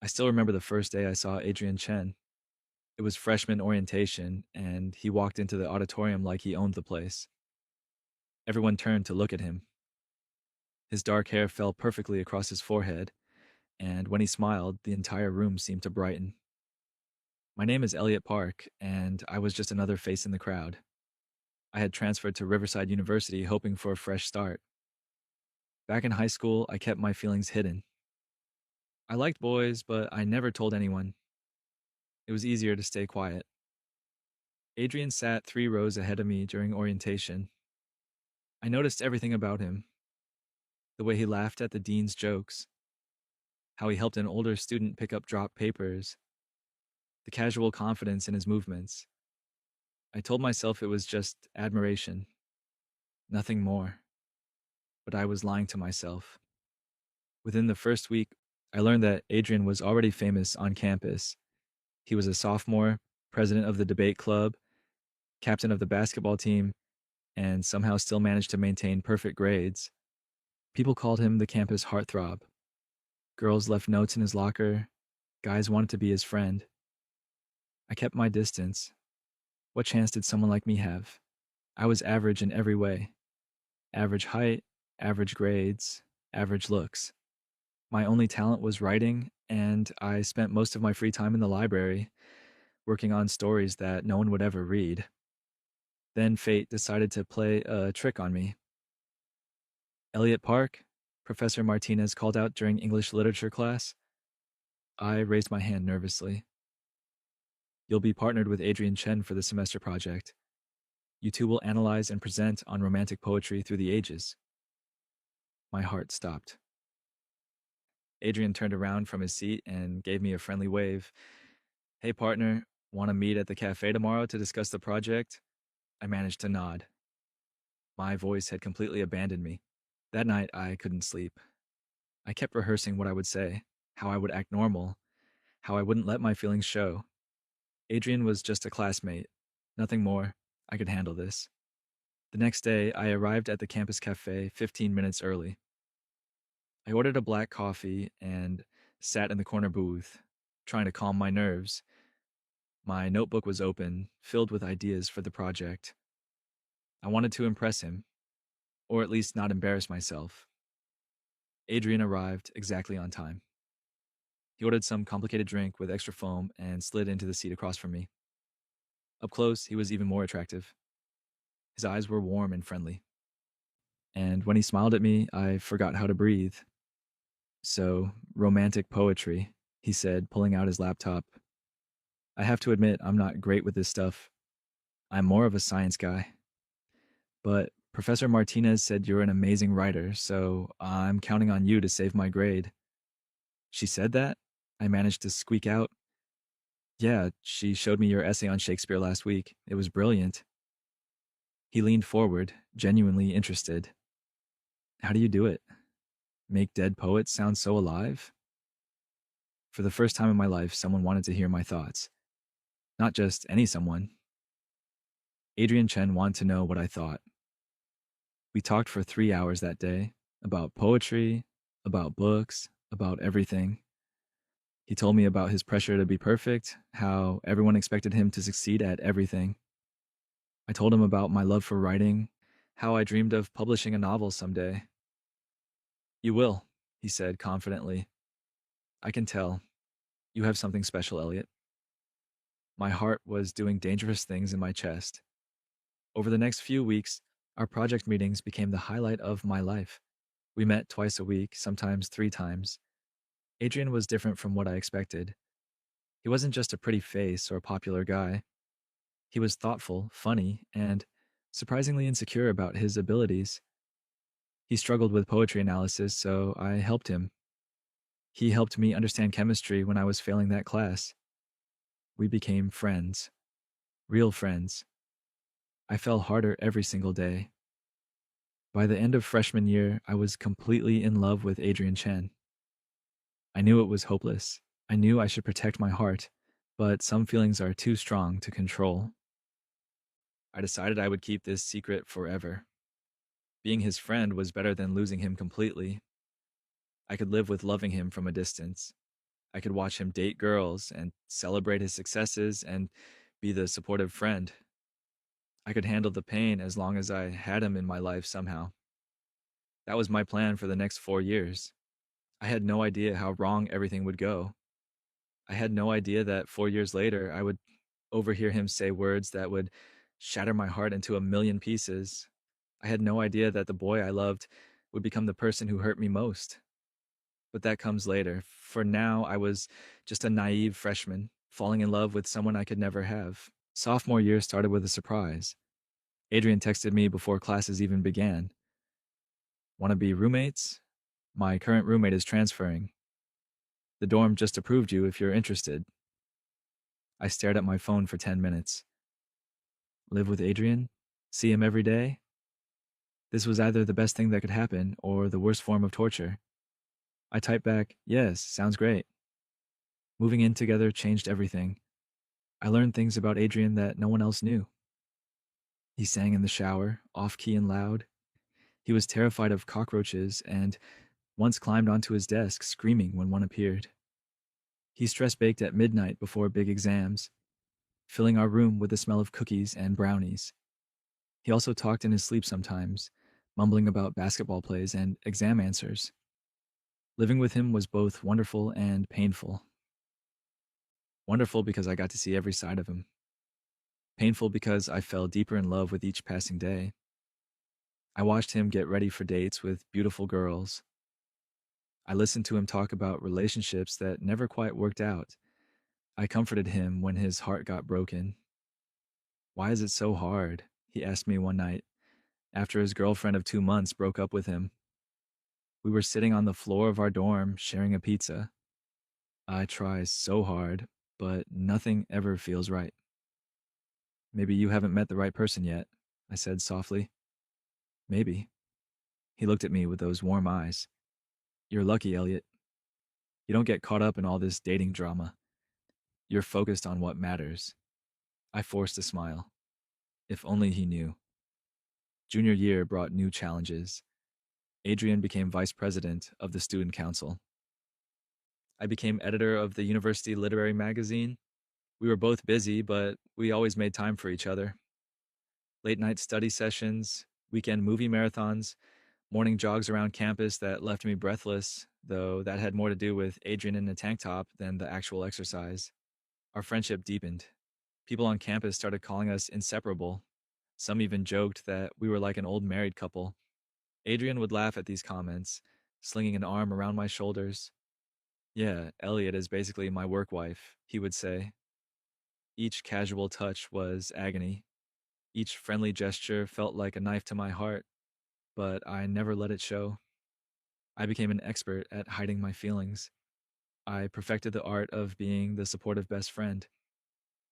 I still remember the first day I saw Adrian Chen. It was freshman orientation, and he walked into the auditorium like he owned the place. Everyone turned to look at him. His dark hair fell perfectly across his forehead, and when he smiled, the entire room seemed to brighten. My name is Elliot Park, and I was just another face in the crowd. I had transferred to Riverside University hoping for a fresh start. Back in high school, I kept my feelings hidden. I liked boys, but I never told anyone. It was easier to stay quiet. Adrian sat 3 rows ahead of me during orientation. I noticed everything about him: the way he laughed at the dean's jokes, how he helped an older student pick up dropped papers, the casual confidence in his movements. I told myself it was just admiration, nothing more, but I was lying to myself. Within the first week, I learned that Adrian was already famous on campus. He was a sophomore, president of the debate club, captain of the basketball team, and somehow still managed to maintain perfect grades. People called him the campus heartthrob. Girls left notes in his locker. Guys wanted to be his friend. I kept my distance. What chance did someone like me have? I was average in every way: average height, average grades, average looks. My only talent was writing, and I spent most of my free time in the library, working on stories that no one would ever read. Then fate decided to play a trick on me. Elliot Park, Professor Martinez called out during English literature class. I raised my hand nervously. You'll be partnered with Adrian Chen for the semester project. You two will analyze and present on romantic poetry through the ages. My heart stopped. Adrian turned around from his seat and gave me a friendly wave. Hey, partner, want to meet at the cafe tomorrow to discuss the project? I managed to nod. My voice had completely abandoned me. That night, I couldn't sleep. I kept rehearsing what I would say, how I would act normal, how I wouldn't let my feelings show. Adrian was just a classmate, nothing more. I could handle this. The next day, I arrived at the campus cafe 15 minutes early. I ordered a black coffee and sat in the corner booth, trying to calm my nerves. My notebook was open, filled with ideas for the project. I wanted to impress him, or at least not embarrass myself. Adrian arrived exactly on time. He ordered some complicated drink with extra foam and slid into the seat across from me. Up close, he was even more attractive. His eyes were warm and friendly. And when he smiled at me, I forgot how to breathe. So, romantic poetry, he said, pulling out his laptop. I have to admit, I'm not great with this stuff. I'm more of a science guy. But Professor Martinez said you're an amazing writer, so I'm counting on you to save my grade. She said that? I managed to squeak out. Yeah, she showed me your essay on Shakespeare last week. It was brilliant. He leaned forward, genuinely interested. How do you do it? Make dead poets sound so alive? For the first time in my life, someone wanted to hear my thoughts. Not just any someone. Adrian Chen wanted to know what I thought. We talked for 3 hours that day about poetry, about books, about everything. He told me about his pressure to be perfect, how everyone expected him to succeed at everything. I told him about my love for writing, how I dreamed of publishing a novel someday. You will, he said confidently. I can tell. You have something special, Elliot. My heart was doing dangerous things in my chest. Over the next few weeks, our project meetings became the highlight of my life. We met twice a week, sometimes 3 times. Adrian was different from what I expected. He wasn't just a pretty face or a popular guy. He was thoughtful, funny, and surprisingly insecure about his abilities. He struggled with poetry analysis, so I helped him. He helped me understand chemistry when I was failing that class. We became friends, real friends. I fell harder every single day. By the end of freshman year, I was completely in love with Adrian Chen. I knew it was hopeless. I knew I should protect my heart, but some feelings are too strong to control. I decided I would keep this secret forever. Being his friend was better than losing him completely. I could live with loving him from a distance. I could watch him date girls and celebrate his successes and be the supportive friend. I could handle the pain as long as I had him in my life somehow. That was my plan for the next 4 years. I had no idea how wrong everything would go. I had no idea that 4 years later I would overhear him say words that would shatter my heart into a million pieces. I had no idea that the boy I loved would become the person who hurt me most. But that comes later. For now, I was just a naive freshman, falling in love with someone I could never have. Sophomore year started with a surprise. Adrian texted me before classes even began. Want to be roommates? My current roommate is transferring. The dorm just approved you if you're interested. I stared at my phone for 10 minutes. Live with Adrian? See him every day? This was either the best thing that could happen or the worst form of torture. I typed back, yes, sounds great. Moving in together changed everything. I learned things about Adrian that no one else knew. He sang in the shower, off key and loud. He was terrified of cockroaches and once climbed onto his desk, screaming when one appeared. He stress baked at midnight before big exams, filling our room with the smell of cookies and brownies. He also talked in his sleep sometimes, mumbling about basketball plays and exam answers. Living with him was both wonderful and painful. Wonderful because I got to see every side of him. Painful because I fell deeper in love with each passing day. I watched him get ready for dates with beautiful girls. I listened to him talk about relationships that never quite worked out. I comforted him when his heart got broken. Why is it so hard? He asked me one night, after his girlfriend of 2 months broke up with him. We were sitting on the floor of our dorm, sharing a pizza. I try so hard, but nothing ever feels right. Maybe you haven't met the right person yet, I said softly. Maybe. He looked at me with those warm eyes. You're lucky, Elliot. You don't get caught up in all this dating drama. You're focused on what matters. I forced a smile. If only he knew. Junior year brought new challenges. Adrian became vice president of the student council. I became editor of the university literary magazine. We were both busy, but we always made time for each other. Late night study sessions, weekend movie marathons, morning jogs around campus that left me breathless, though that had more to do with Adrian in a tank top than the actual exercise. Our friendship deepened. People on campus started calling us inseparable. Some even joked that we were like an old married couple. Adrian would laugh at these comments, slinging an arm around my shoulders. Yeah, Elliot is basically my work wife, he would say. Each casual touch was agony. Each friendly gesture felt like a knife to my heart, but I never let it show. I became an expert at hiding my feelings. I perfected the art of being the supportive best friend.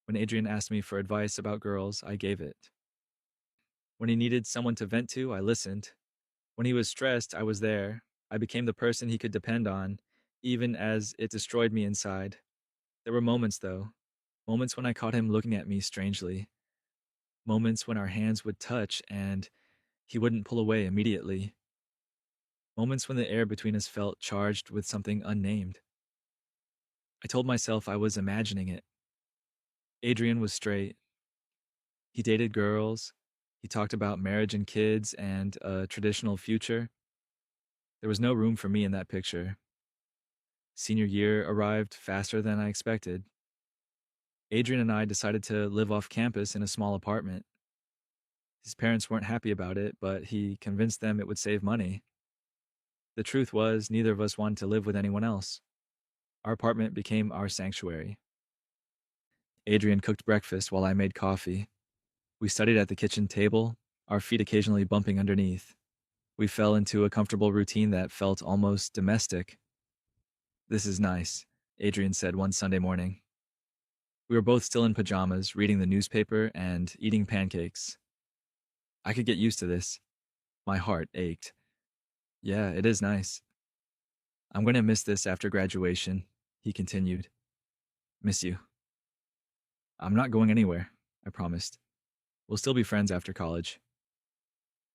When Adrian asked me for advice about girls, I gave it. When he needed someone to vent to, I listened. When he was stressed, I was there. I became the person he could depend on, even as it destroyed me inside. There were moments, though, moments when I caught him looking at me strangely, moments when our hands would touch and he wouldn't pull away immediately, moments when the air between us felt charged with something unnamed. I told myself I was imagining it. Adrian was straight. He dated girls. He talked about marriage and kids and a traditional future. There was no room for me in that picture. Senior year arrived faster than I expected. Adrian and I decided to live off campus in a small apartment. His parents weren't happy about it, but he convinced them it would save money. The truth was, neither of us wanted to live with anyone else. Our apartment became our sanctuary. Adrian cooked breakfast while I made coffee. We studied at the kitchen table, our feet occasionally bumping underneath. We fell into a comfortable routine that felt almost domestic. This is nice, Adrian said one Sunday morning. We were both still in pajamas, reading the newspaper and eating pancakes. I could get used to this. My heart ached. Yeah, it is nice. I'm going to miss this after graduation, he continued. Miss you. I'm not going anywhere, I promised. We'll still be friends after college.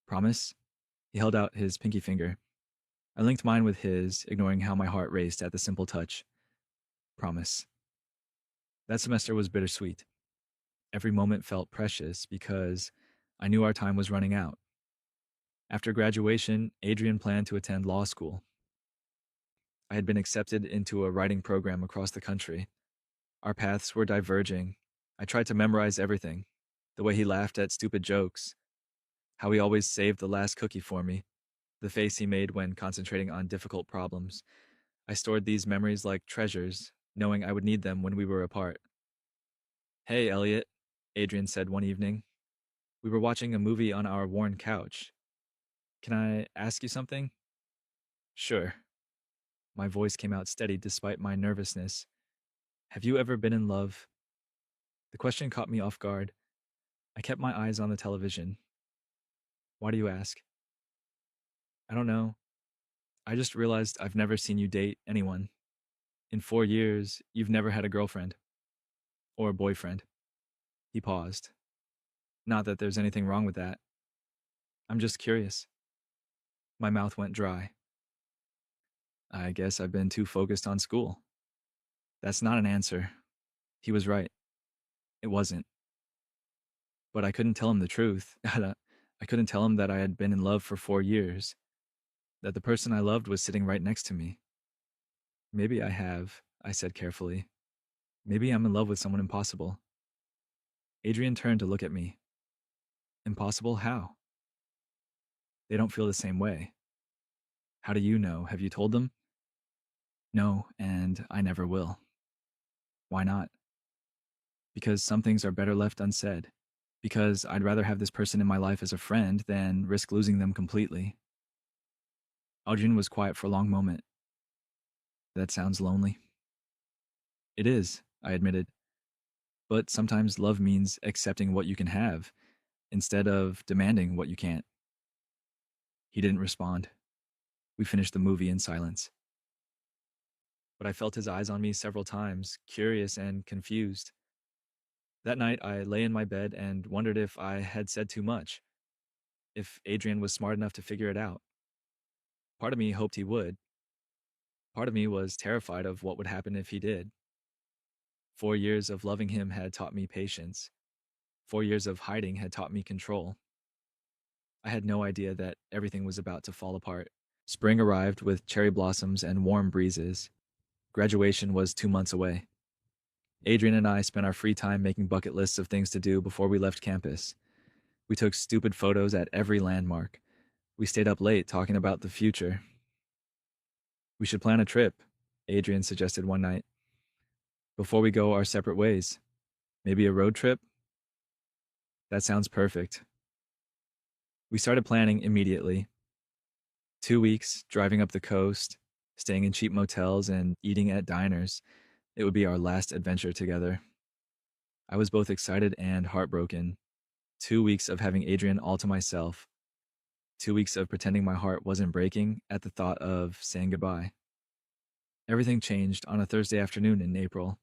Promise? He held out his pinky finger. I linked mine with his, ignoring how my heart raced at the simple touch. Promise. That semester was bittersweet. Every moment felt precious because I knew our time was running out. After graduation, Adrian planned to attend law school. I had been accepted into a writing program across the country. Our paths were diverging. I tried to memorize everything, the way he laughed at stupid jokes, how he always saved the last cookie for me, the face he made when concentrating on difficult problems. I stored these memories like treasures, knowing I would need them when we were apart. Hey, Elliot, Adrian said one evening. We were watching a movie on our worn couch. Can I ask you something? Sure. My voice came out steady despite my nervousness. Have you ever been in love? The question caught me off guard. I kept my eyes on the television. Why do you ask? I don't know. I just realized I've never seen you date anyone. In 4 years, you've never had a girlfriend. Or a boyfriend. He paused. Not that there's anything wrong with that. I'm just curious. My mouth went dry. I guess I've been too focused on school. That's not an answer. He was right. It wasn't. But I couldn't tell him the truth. I couldn't tell him that I had been in love for 4 years, that the person I loved was sitting right next to me. Maybe I have, I said carefully. Maybe I'm in love with someone impossible. Adrian turned to look at me. Impossible how? They don't feel the same way. How do you know? Have you told them? No, and I never will. Why not? Because some things are better left unsaid. Because I'd rather have this person in my life as a friend than risk losing them completely. Adrian was quiet for a long moment. That sounds lonely. It is, I admitted. But sometimes love means accepting what you can have instead of demanding what you can't. He didn't respond. We finished the movie in silence. But I felt his eyes on me several times, curious and confused. That night, I lay in my bed and wondered if I had said too much, if Adrian was smart enough to figure it out. Part of me hoped he would. Part of me was terrified of what would happen if he did. 4 years of loving him had taught me patience. 4 years of hiding had taught me control. I had no idea that everything was about to fall apart. Spring arrived with cherry blossoms and warm breezes. Graduation was 2 months away. Adrian and I spent our free time making bucket lists of things to do before we left campus. We took stupid photos at every landmark. We stayed up late talking about the future. We should plan a trip, Adrian suggested one night. Before we go our separate ways. Maybe a road trip? That sounds perfect. We started planning immediately. 2 weeks, driving up the coast, staying in cheap motels and eating at diners. It would be our last adventure together. I was both excited and heartbroken. 2 weeks of having Adrian all to myself. 2 weeks of pretending my heart wasn't breaking at the thought of saying goodbye. Everything changed on a Thursday afternoon in April.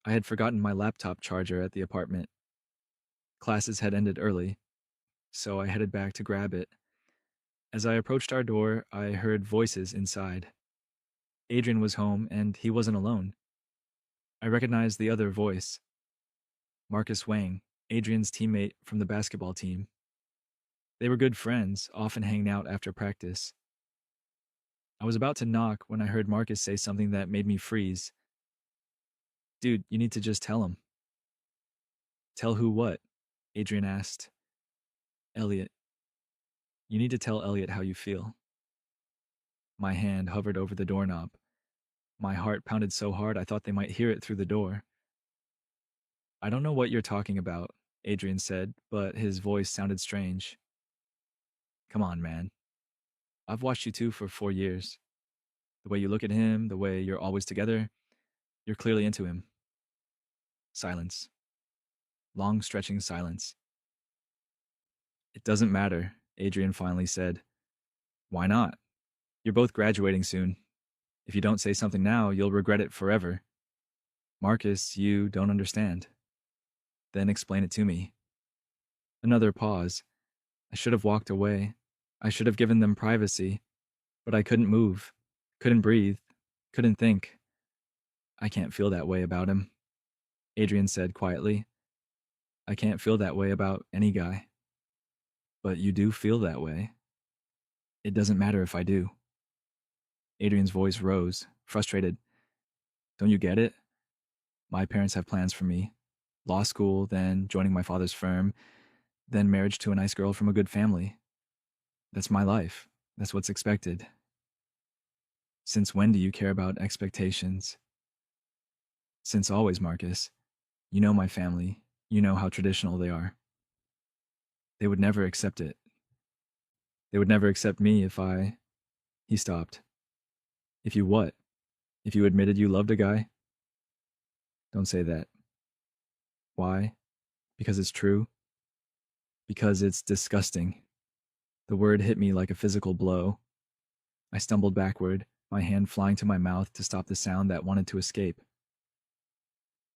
I had forgotten my laptop charger at the apartment. Classes had ended early, so I headed back to grab it. As I approached our door, I heard voices inside. Adrian was home, and he wasn't alone. I recognized the other voice. Marcus Wang, Adrian's teammate from the basketball team. They were good friends, often hanging out after practice. I was about to knock when I heard Marcus say something that made me freeze. Dude, you need to just tell him. Tell who what? Adrian asked. Elliot. You need to tell Elliot how you feel. My hand hovered over the doorknob. My heart pounded so hard I thought they might hear it through the door. I don't know what you're talking about, Adrian said, but his voice sounded strange. Come on, man. I've watched you two for 4 years. The way you look at him, the way you're always together, you're clearly into him. Silence. Long, stretching silence. It doesn't matter, Adrian finally said. Why not? You're both graduating soon. If you don't say something now, you'll regret it forever. Marcus, you don't understand. Then explain it to me. Another pause. I should have walked away. I should have given them privacy. But I couldn't move, couldn't breathe, couldn't think. I can't feel that way about him, Adrian said quietly. I can't feel that way about any guy. But you do feel that way. It doesn't matter if I do. Adrian's voice rose, frustrated. Don't you get it? My parents have plans for me. Law school, then joining my father's firm, then marriage to a nice girl from a good family. That's my life. That's what's expected. Since when do you care about expectations? Since always, Marcus. You know my family. You know how traditional they are. They would never accept it. They would never accept me if I. He stopped. If you what? If you admitted you loved a guy? Don't say that. Why? Because it's true? Because it's disgusting. The word hit me like a physical blow. I stumbled backward, my hand flying to my mouth to stop the sound that wanted to escape.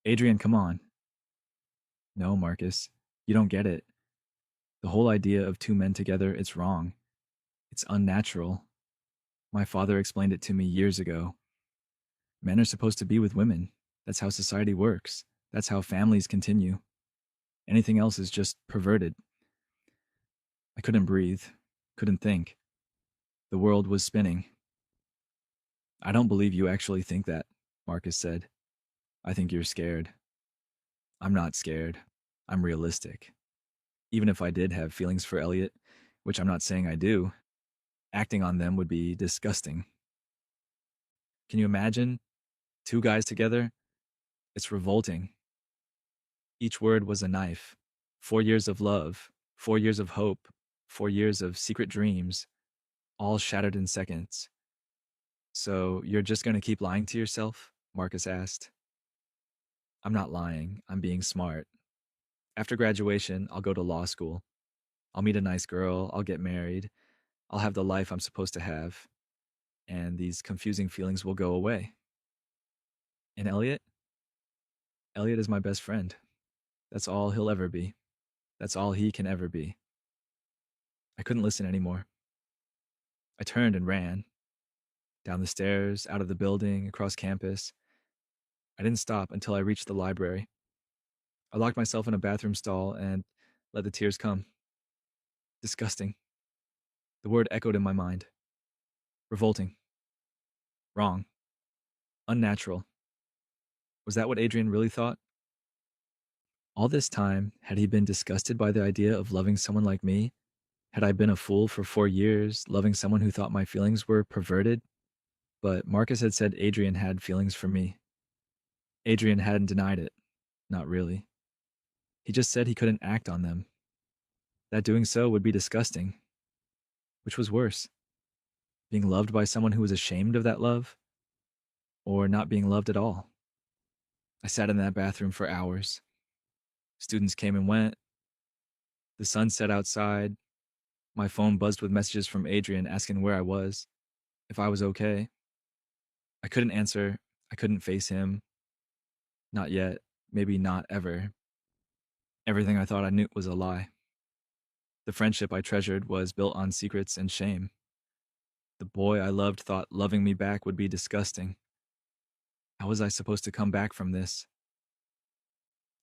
Adrian, come on. No, Marcus, you don't get it. The whole idea of two men together, it's wrong. It's unnatural. My father explained it to me years ago. Men are supposed to be with women. That's how society works. That's how families continue. Anything else is just perverted. I couldn't breathe, couldn't think. The world was spinning. I don't believe you actually think that, Marcus said. I think you're scared. I'm not scared. I'm realistic. Even if I did have feelings for Elliot, which I'm not saying I do, acting on them would be disgusting. Can you imagine? Two guys together? It's revolting. Each word was a knife. 4 years of love, 4 years of hope, 4 years of secret dreams, all shattered in seconds. So you're just going to keep lying to yourself? Marcus asked. I'm not lying. I'm being smart. After graduation, I'll go to law school. I'll meet a nice girl. I'll get married. I'll have the life I'm supposed to have. And these confusing feelings will go away. And Elliot? Elliot is my best friend. That's all he'll ever be. That's all he can ever be. I couldn't listen anymore. I turned and ran. Down the stairs, out of the building, across campus. I didn't stop until I reached the library. I locked myself in a bathroom stall and let the tears come. Disgusting. The word echoed in my mind. Revolting. Wrong. Unnatural. Was that what Adrian really thought? All this time, had he been disgusted by the idea of loving someone like me? Had I been a fool for 4 years, loving someone who thought my feelings were perverted? But Marcus had said Adrian had feelings for me. Adrian hadn't denied it. Not really. He just said he couldn't act on them. That doing so would be disgusting. Which was worse? Being loved by someone who was ashamed of that love? Or not being loved at all? I sat in that bathroom for hours. Students came and went. The sun set outside. My phone buzzed with messages from Adrian asking where I was, if I was okay. I couldn't answer. I couldn't face him. Not yet. Maybe not ever. Everything I thought I knew was a lie. The friendship I treasured was built on secrets and shame. The boy I loved thought loving me back would be disgusting. How was I supposed to come back from this?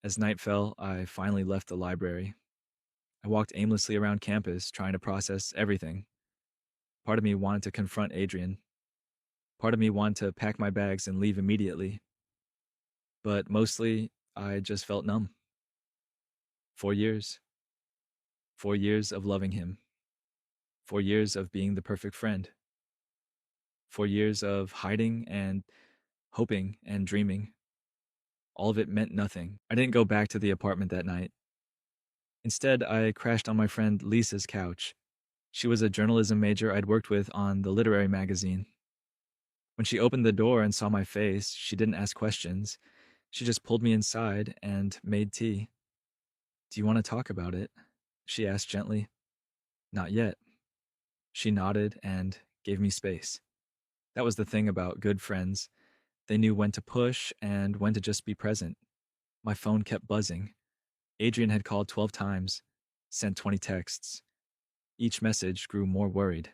As night fell, I finally left the library. I walked aimlessly around campus, trying to process everything. Part of me wanted to confront Adrian. Part of me wanted to pack my bags and leave immediately. But mostly, I just felt numb. 4 years. 4 years of loving him. 4 years of being the perfect friend. 4 years of hiding and hoping and dreaming. All of it meant nothing. I didn't go back to the apartment that night. Instead, I crashed on my friend Lisa's couch. She was a journalism major I'd worked with on the literary magazine. When she opened the door and saw my face, she didn't ask questions. She just pulled me inside and made tea. Do you want to talk about it? She asked gently. Not yet. She nodded and gave me space. That was the thing about good friends. They knew when to push and when to just be present. My phone kept buzzing. Adrian had called 12 times, sent 20 texts. Each message grew more worried.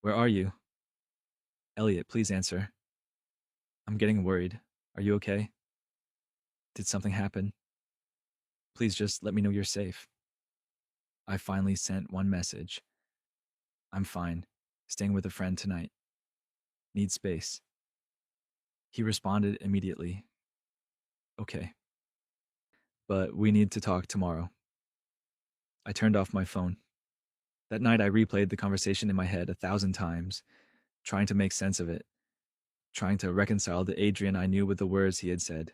Where are you? Elliot, please answer. I'm getting worried. Are you okay? Did something happen? Please just let me know you're safe. I finally sent one message. I'm fine. Staying with a friend tonight. Need space. He responded immediately. Okay, but we need to talk tomorrow. I turned off my phone. That night, I replayed the conversation in my head 1,000 times, trying to make sense of it, trying to reconcile the Adrian I knew with the words he had said.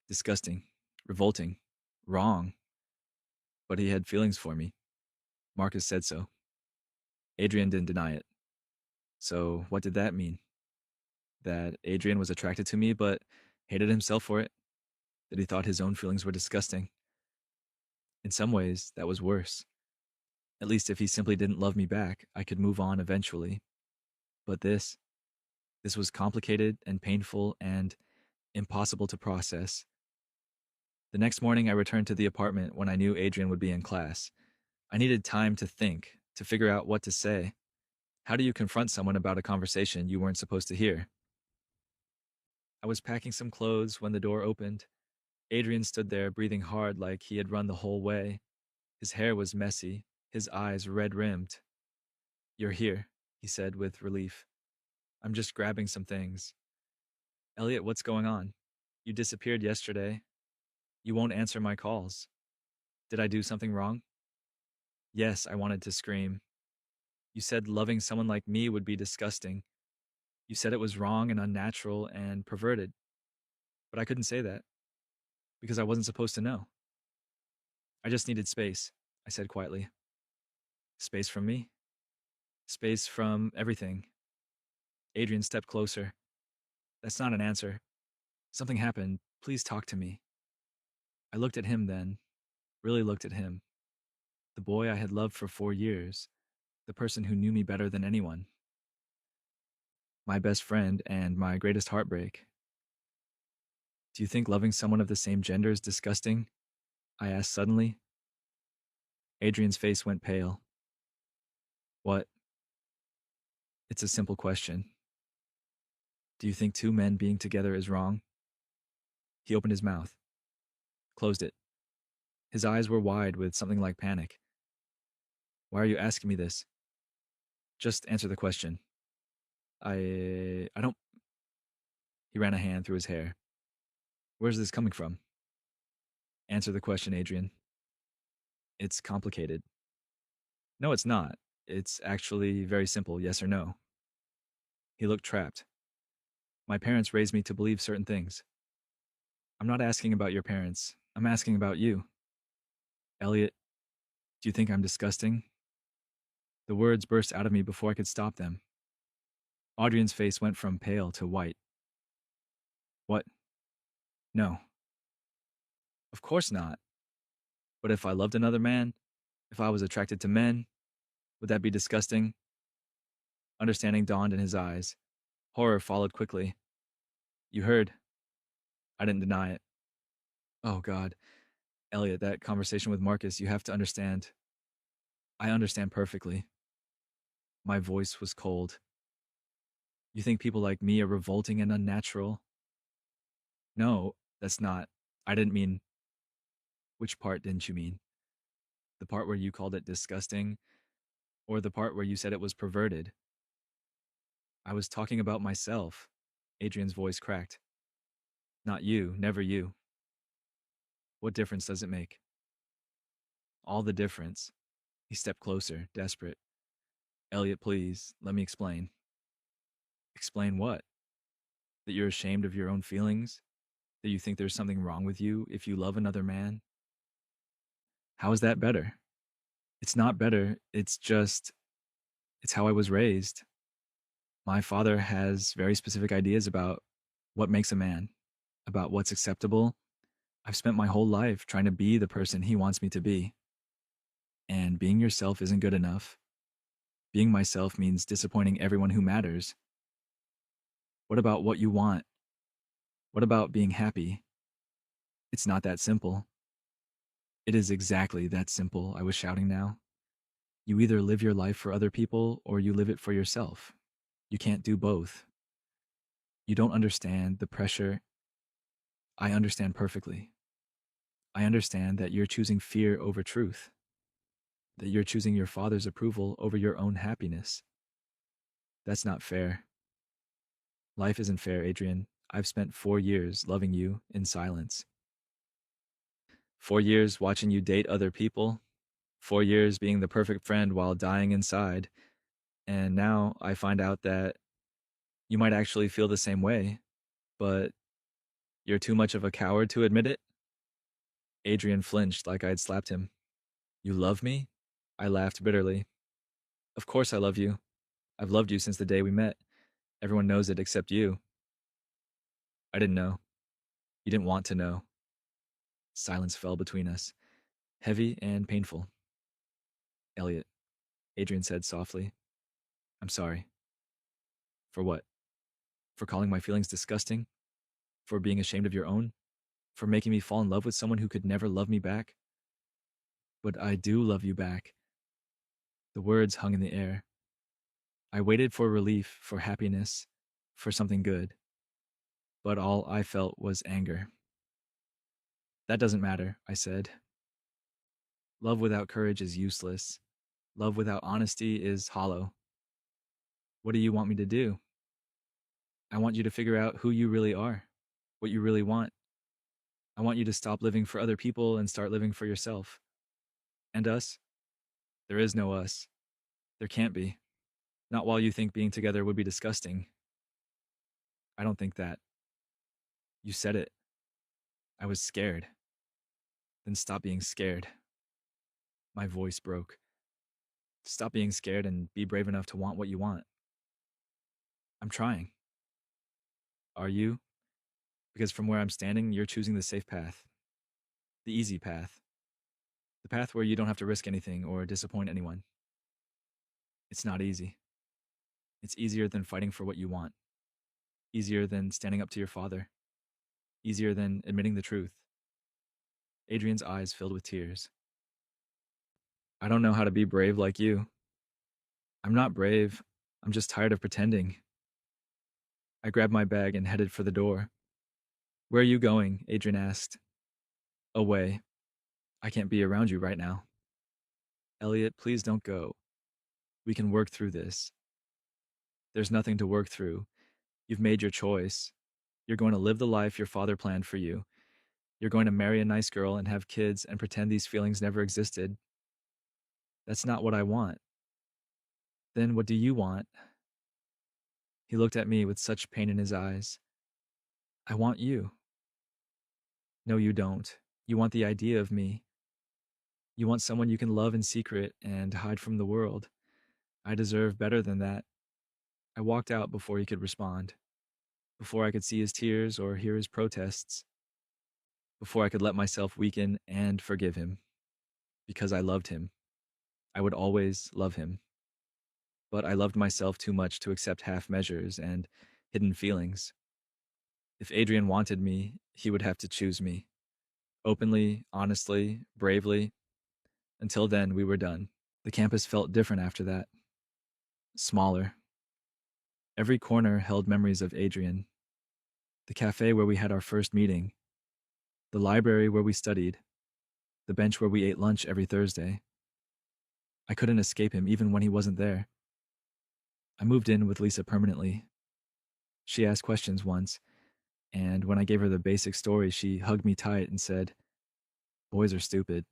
Disgusting, revolting, wrong. But he had feelings for me. Marcus said so. Adrian didn't deny it. So, what did that mean? That Adrian was attracted to me but hated himself for it? That he thought his own feelings were disgusting? In some ways, that was worse. At least if he simply didn't love me back, I could move on eventually. But this was complicated and painful and impossible to process. The next morning, I returned to the apartment when I knew Adrian would be in class. I needed time to think, to figure out what to say. How do you confront someone about a conversation you weren't supposed to hear? I was packing some clothes when the door opened. Adrian stood there, breathing hard like he had run the whole way. His hair was messy, his eyes red rimmed. You're here, he said with relief. I'm just grabbing some things. Elliot, what's going on? You disappeared yesterday. You won't answer my calls. Did I do something wrong? Yes, I wanted to scream. You said loving someone like me would be disgusting. You said it was wrong and unnatural and perverted. But I couldn't say that because I wasn't supposed to know. I just needed space, I said quietly. Space from me? Space from everything. Adrian stepped closer. That's not an answer. Something happened. Please talk to me. I looked at him then, really looked at him. The boy I had loved for 4 years, the person who knew me better than anyone, my best friend and my greatest heartbreak. Do you think loving someone of the same gender is disgusting? I asked suddenly. Adrian's face went pale. What? It's a simple question. Do you think two men being together is wrong? He opened his mouth, closed it. His eyes were wide with something like panic. Why are you asking me this? Just answer the question. I don't. He ran a hand through his hair. Where's this coming from? Answer the question, Adrian. It's complicated. No, it's not. It's actually very simple, yes or no. He looked trapped. My parents raised me to believe certain things. I'm not asking about your parents. I'm asking about you. Elliot, do you think I'm disgusting? The words burst out of me before I could stop them. Adrian's face went from pale to white. What? No. Of course not. But if I loved another man, if I was attracted to men, would that be disgusting? Understanding dawned in his eyes. Horror followed quickly. You heard. I didn't deny it. Oh, God. Elliot, that conversation with Marcus, you have to understand. I understand perfectly. My voice was cold. You think people like me are revolting and unnatural? No, that's not. I didn't mean. Which part didn't you mean? The part where you called it disgusting? Or the part where you said it was perverted? I was talking about myself. Adrian's voice cracked. Not you, never you. What difference does it make? All the difference. He stepped closer, desperate. Elliot, please, let me explain. Explain what? That you're ashamed of your own feelings? That you think there's something wrong with you if you love another man? How is that better? It's not better, it's how I was raised. My father has very specific ideas about what makes a man, about what's acceptable. I've spent my whole life trying to be the person he wants me to be. And being yourself isn't good enough. Being myself means disappointing everyone who matters. What about what you want? What about being happy? It's not that simple. It is exactly that simple, I was shouting now. You either live your life for other people or you live it for yourself. You can't do both. You don't understand the pressure. I understand perfectly. I understand that you're choosing fear over truth, that you're choosing your father's approval over your own happiness. That's not fair. Life isn't fair, Adrian. I've spent 4 years loving you in silence. 4 years watching you date other people. 4 years being the perfect friend while dying inside. And now I find out that you might actually feel the same way, but you're too much of a coward to admit it. Adrian flinched like I'd slapped him. You love me? I laughed bitterly. Of course I love you. I've loved you since the day we met. Everyone knows it except you. I didn't know. You didn't want to know. Silence fell between us, heavy and painful. Elliot, Adrian said softly, I'm sorry. For what? For calling my feelings disgusting? For being ashamed of your own? For making me fall in love with someone who could never love me back? But I do love you back. The words hung in the air. I waited for relief, for happiness, for something good. But all I felt was anger. That doesn't matter, I said. Love without courage is useless. Love without honesty is hollow. What do you want me to do? I want you to figure out who you really are, what you really want. I want you to stop living for other people and start living for yourself. And us? There is no us. There can't be. Not while you think being together would be disgusting. I don't think that. You said it. I was scared. Then stop being scared. My voice broke. Stop being scared and be brave enough to want what you want. I'm trying. Are you? Because from where I'm standing, you're choosing the safe path, the easy path, the path where you don't have to risk anything or disappoint anyone. It's not easy. It's easier than fighting for what you want, easier than standing up to your father, easier than admitting the truth. Adrian's eyes filled with tears. I don't know how to be brave like you. I'm not brave. I'm just tired of pretending. I grabbed my bag and headed for the door. Where are you going? Adrian asked. Away. I can't be around you right now. Elliot, please don't go. We can work through this. There's nothing to work through. You've made your choice. You're going to live the life your father planned for you. You're going to marry a nice girl and have kids and pretend these feelings never existed. That's not what I want. Then what do you want? He looked at me with such pain in his eyes. I want you. No, you don't. You want the idea of me. You want someone you can love in secret and hide from the world. I deserve better than that. I walked out before he could respond, before I could see his tears or hear his protests, before I could let myself weaken and forgive him. Because I loved him. I would always love him. But I loved myself too much to accept half measures and hidden feelings. If Adrian wanted me, he would have to choose me. Openly, honestly, bravely. Until then, we were done. The campus felt different after that. Smaller. Every corner held memories of Adrian. The cafe where we had our first meeting. The library where we studied. The bench where we ate lunch every Thursday. I couldn't escape him even when he wasn't there. I moved in with Lisa permanently. She asked questions once, and when I gave her the basic story, she hugged me tight and said, "Boys are stupid."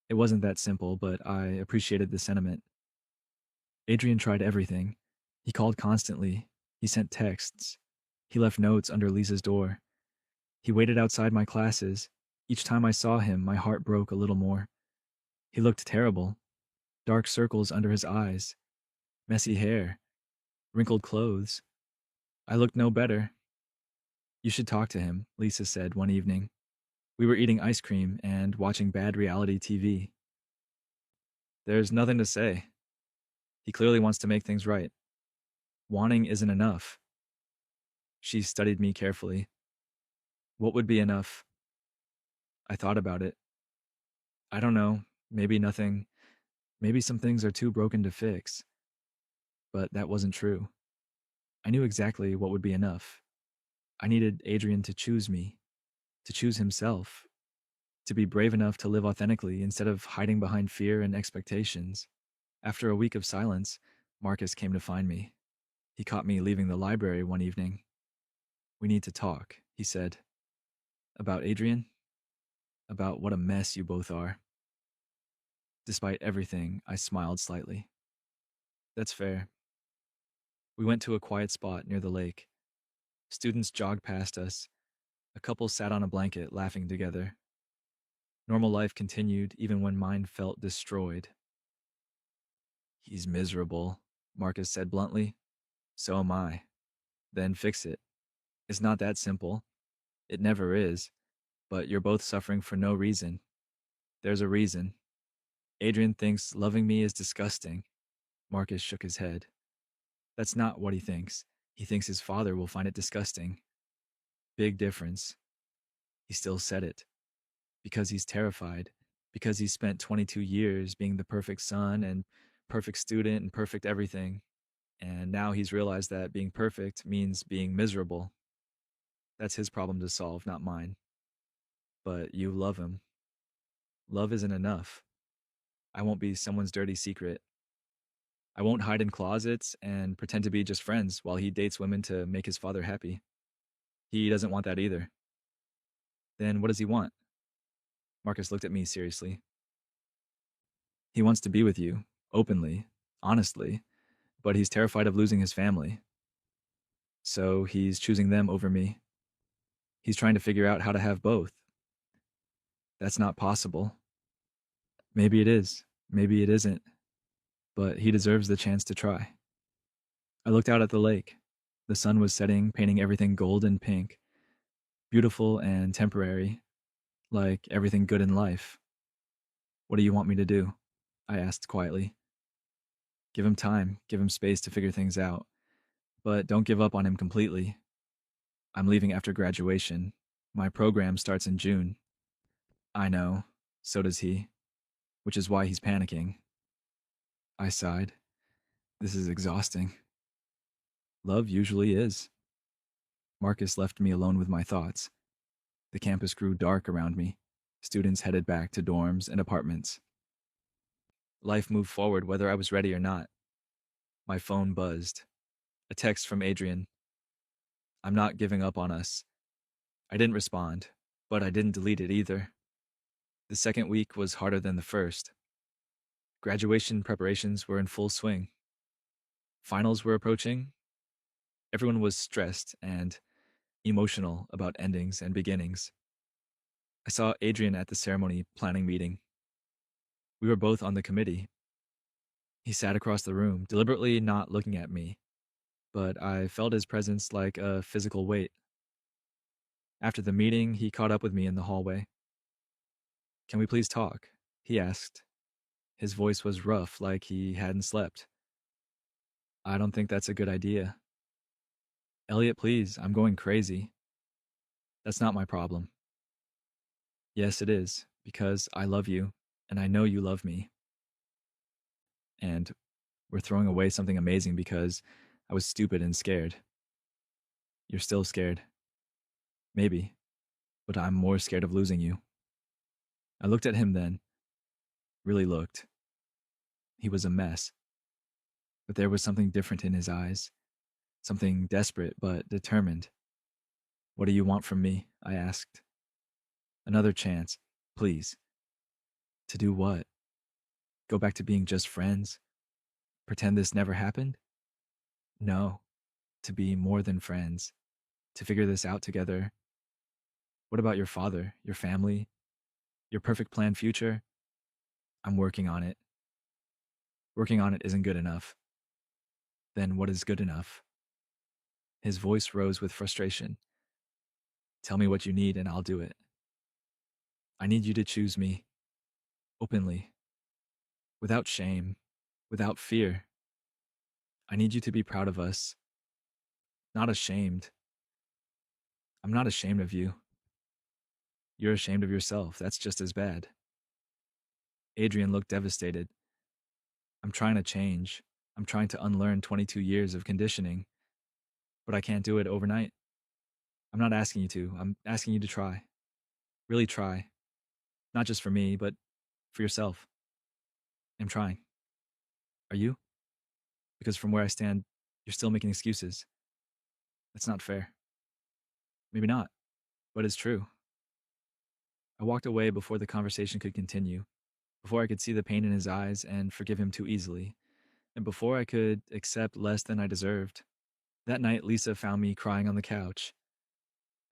It wasn't that simple, but I appreciated the sentiment. Adrian tried everything. He called constantly. He sent texts. He left notes under Lisa's door. He waited outside my classes. Each time I saw him, my heart broke a little more. He looked terrible. Dark circles under his eyes. Messy hair. Wrinkled clothes. I looked no better. You should talk to him, Lisa said one evening. We were eating ice cream and watching bad reality TV. There's nothing to say. He clearly wants to make things right. Wanting isn't enough. She studied me carefully. What would be enough? I thought about it. I don't know. Maybe nothing. Maybe some things are too broken to fix. But that wasn't true. I knew exactly what would be enough. I needed Adrian to choose me, to choose himself, to be brave enough to live authentically instead of hiding behind fear and expectations. After a week of silence, Marcus came to find me. He caught me leaving the library one evening. "We need to talk," he said. "About Adrian? About what a mess you both are." Despite everything, I smiled slightly. "That's fair." We went to a quiet spot near the lake. Students jogged past us. A couple sat on a blanket, laughing together. Normal life continued even when mine felt destroyed. "He's miserable," Marcus said bluntly. "So am I." "Then fix it." "It's not that simple." "It never is. But you're both suffering for no reason." "There's a reason." "Adrian thinks loving me is disgusting." Marcus shook his head. "That's not what he thinks. He thinks his father will find it disgusting." "Big difference." He still said it. Because he's terrified. Because he's spent 22 years being the perfect son and perfect student and perfect everything. And now he's realized that being perfect means being miserable. That's his problem to solve, not mine. But you love him. Love isn't enough. I won't be someone's dirty secret. I won't hide in closets and pretend to be just friends while he dates women to make his father happy. He doesn't want that either. Then what does he want? Marcus looked at me seriously. He wants to be with you, openly, honestly, but he's terrified of losing his family. So he's choosing them over me. He's trying to figure out how to have both. That's not possible. Maybe it is. Maybe it isn't. But he deserves the chance to try. I looked out at the lake. The sun was setting, painting everything gold and pink, beautiful and temporary, like everything good in life. "What do you want me to do?" I asked quietly. "Give him time, give him space to figure things out. But don't give up on him completely. I'm leaving after graduation. My program starts in June." "I know. So does he. Which is why he's panicking." I sighed. "This is exhausting." "Love usually is." Marcus left me alone with my thoughts. The campus grew dark around me. Students headed back to dorms and apartments. Life moved forward whether I was ready or not. My phone buzzed. A text from Adrian. "I'm not giving up on us." I didn't respond, but I didn't delete it either. The second week was harder than the first. Graduation preparations were in full swing. Finals were approaching. Everyone was stressed and emotional about endings and beginnings. I saw Adrian at the ceremony planning meeting. We were both on the committee. He sat across the room, deliberately not looking at me, but I felt his presence like a physical weight. After the meeting, he caught up with me in the hallway. "Can we please talk?" he asked. His voice was rough, like he hadn't slept. "I don't think that's a good idea." "Elliot, please, I'm going crazy." "That's not my problem." "Yes, it is, because I love you, and I know you love me. And we're throwing away something amazing because I was stupid and scared." "You're still scared." "Maybe, but I'm more scared of losing you." I looked at him then, really looked. He was a mess, but there was something different in his eyes, something desperate but determined. "What do you want from me?" I asked. "Another chance, please." "To do what? Go back to being just friends? Pretend this never happened?" "No, to be more than friends, to figure this out together." "What about your father, your family, your perfect planned future?" "I'm working on it." "Working on it isn't good enough." "Then what is good enough?" His voice rose with frustration. "Tell me what you need and I'll do it." "I need you to choose me, openly, without shame, without fear. I need you to be proud of us, not ashamed." "I'm not ashamed of you." "You're ashamed of yourself. That's just as bad." Adrian looked devastated. "I'm trying to change. I'm trying to unlearn 22 years of conditioning." but I can't do it overnight. I'm not asking you to. I'm asking you to try. Really try. Not just for me, but for yourself. I'm trying. Are you? Because from where I stand, you're still making excuses. That's not fair. Maybe not, but it's true. I walked away before the conversation could continue, before I could see the pain in his eyes and forgive him too easily, and before I could accept less than I deserved. That night, Lisa found me crying on the couch.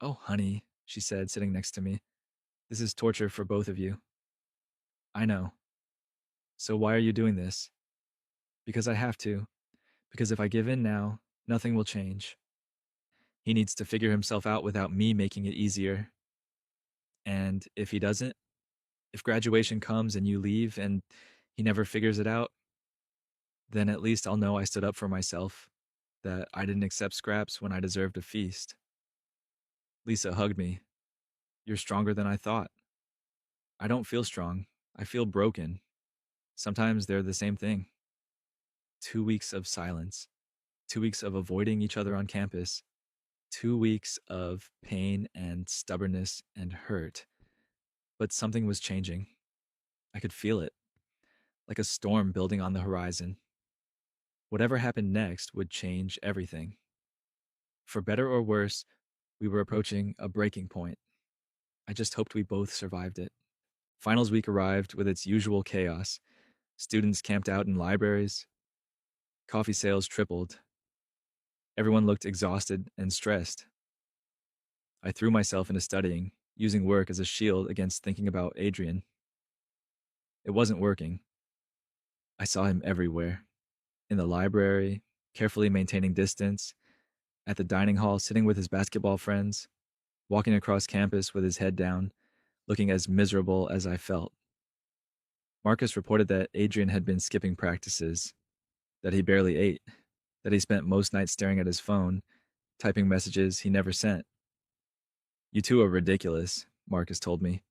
"Oh, honey," she said, sitting next to me. "This is torture for both of you." "I know. So why are you doing this?" "Because I have to. Because if I give in now, nothing will change. He needs to figure himself out without me making it easier. And if he doesn't, if graduation comes and you leave and he never figures it out, then at least I'll know I stood up for myself, that I didn't accept scraps when I deserved a feast." Lisa hugged me. "You're stronger than I thought." "I don't feel strong. I feel broken. Sometimes they're the same thing." 2 weeks of silence, 2 weeks of avoiding each other on campus, 2 weeks of pain and stubbornness and hurt. But something was changing. I could feel it, like a storm building on the horizon. Whatever happened next would change everything. For better or worse, we were approaching a breaking point. I just hoped we both survived it. Finals week arrived with its usual chaos. Students camped out in libraries. Coffee sales tripled. Everyone looked exhausted and stressed. I threw myself into studying, using work as a shield against thinking about Adrian. It wasn't working. I saw him everywhere: in the library, carefully maintaining distance, at the dining hall, sitting with his basketball friends, walking across campus with his head down, looking as miserable as I felt. Marcus reported that Adrian had been skipping practices, that he barely ate, that he spent most nights staring at his phone, typing messages he never sent. "You two are ridiculous," Marcus told me.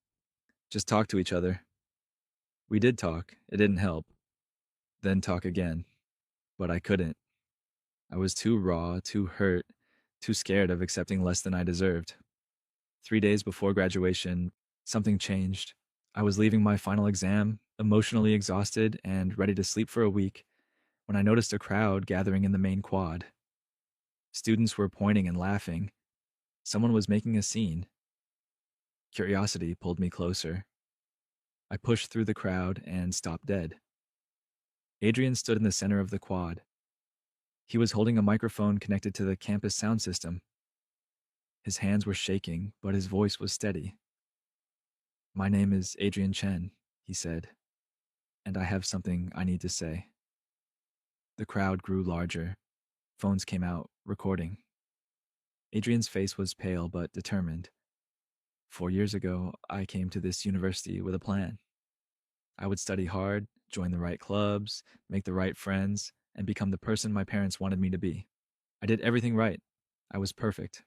"Just talk to each other." We did talk. It didn't help. Then talk again. But I couldn't. I was too raw, too hurt, too scared of accepting less than I deserved. 3 days before graduation, something changed. I was leaving my final exam, emotionally exhausted and ready to sleep for a week, when I noticed a crowd gathering in the main quad. Students were pointing and laughing. Someone was making a scene. Curiosity pulled me closer. I pushed through the crowd and stopped dead. Adrian stood in the center of the quad. He was holding a microphone connected to the campus sound system. His hands were shaking, but his voice was steady. "My name is Adrian Chen," he said, "and I have something I need to say." The crowd grew larger. Phones came out, recording. Adrian's face was pale but determined. 4 years ago, I came to this university with a plan. I would study hard, join the right clubs, make the right friends, and become the person my parents wanted me to be. I did everything right. I was perfect.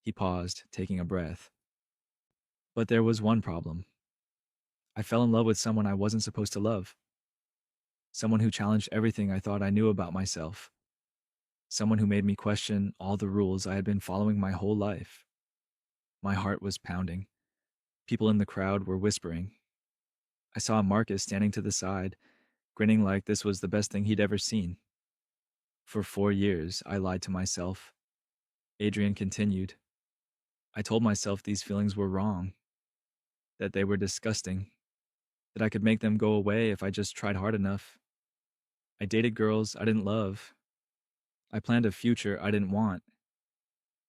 He paused, taking a breath. But there was one problem. I fell in love with someone I wasn't supposed to love. Someone who challenged everything I thought I knew about myself. Someone who made me question all the rules I had been following my whole life. My heart was pounding. People in the crowd were whispering. I saw Marcus standing to the side, grinning like this was the best thing he'd ever seen. For 4 years, I lied to myself. Adrian continued. I told myself these feelings were wrong, that they were disgusting, that I could make them go away if I just tried hard enough. I dated girls I didn't love. I planned a future I didn't want.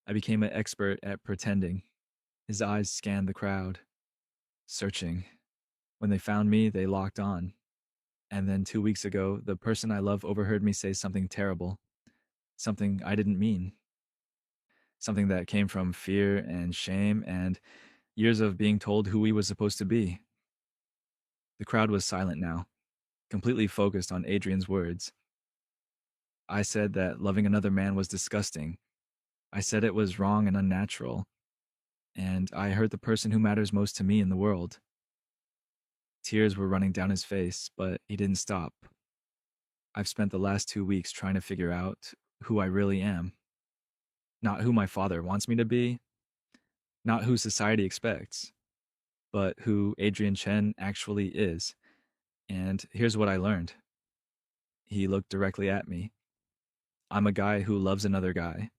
I became an expert at pretending. His eyes scanned the crowd, searching. When they found me, they locked on. And then 2 weeks ago, the person I love overheard me say something terrible, something I didn't mean, something that came from fear and shame and years of being told who we was supposed to be. The crowd was silent now, completely focused on Adrian's words. I said that loving another man was disgusting. I said it was wrong and unnatural. And I hurt the person who matters most to me in the world. Tears were running down his face, but he didn't stop. I've spent the last 2 weeks trying to figure out who I really am, not who my father wants me to be, not who society expects, but who Adrian Chen actually is. And here's what I learned. He looked directly at me. I'm a guy who loves another guy.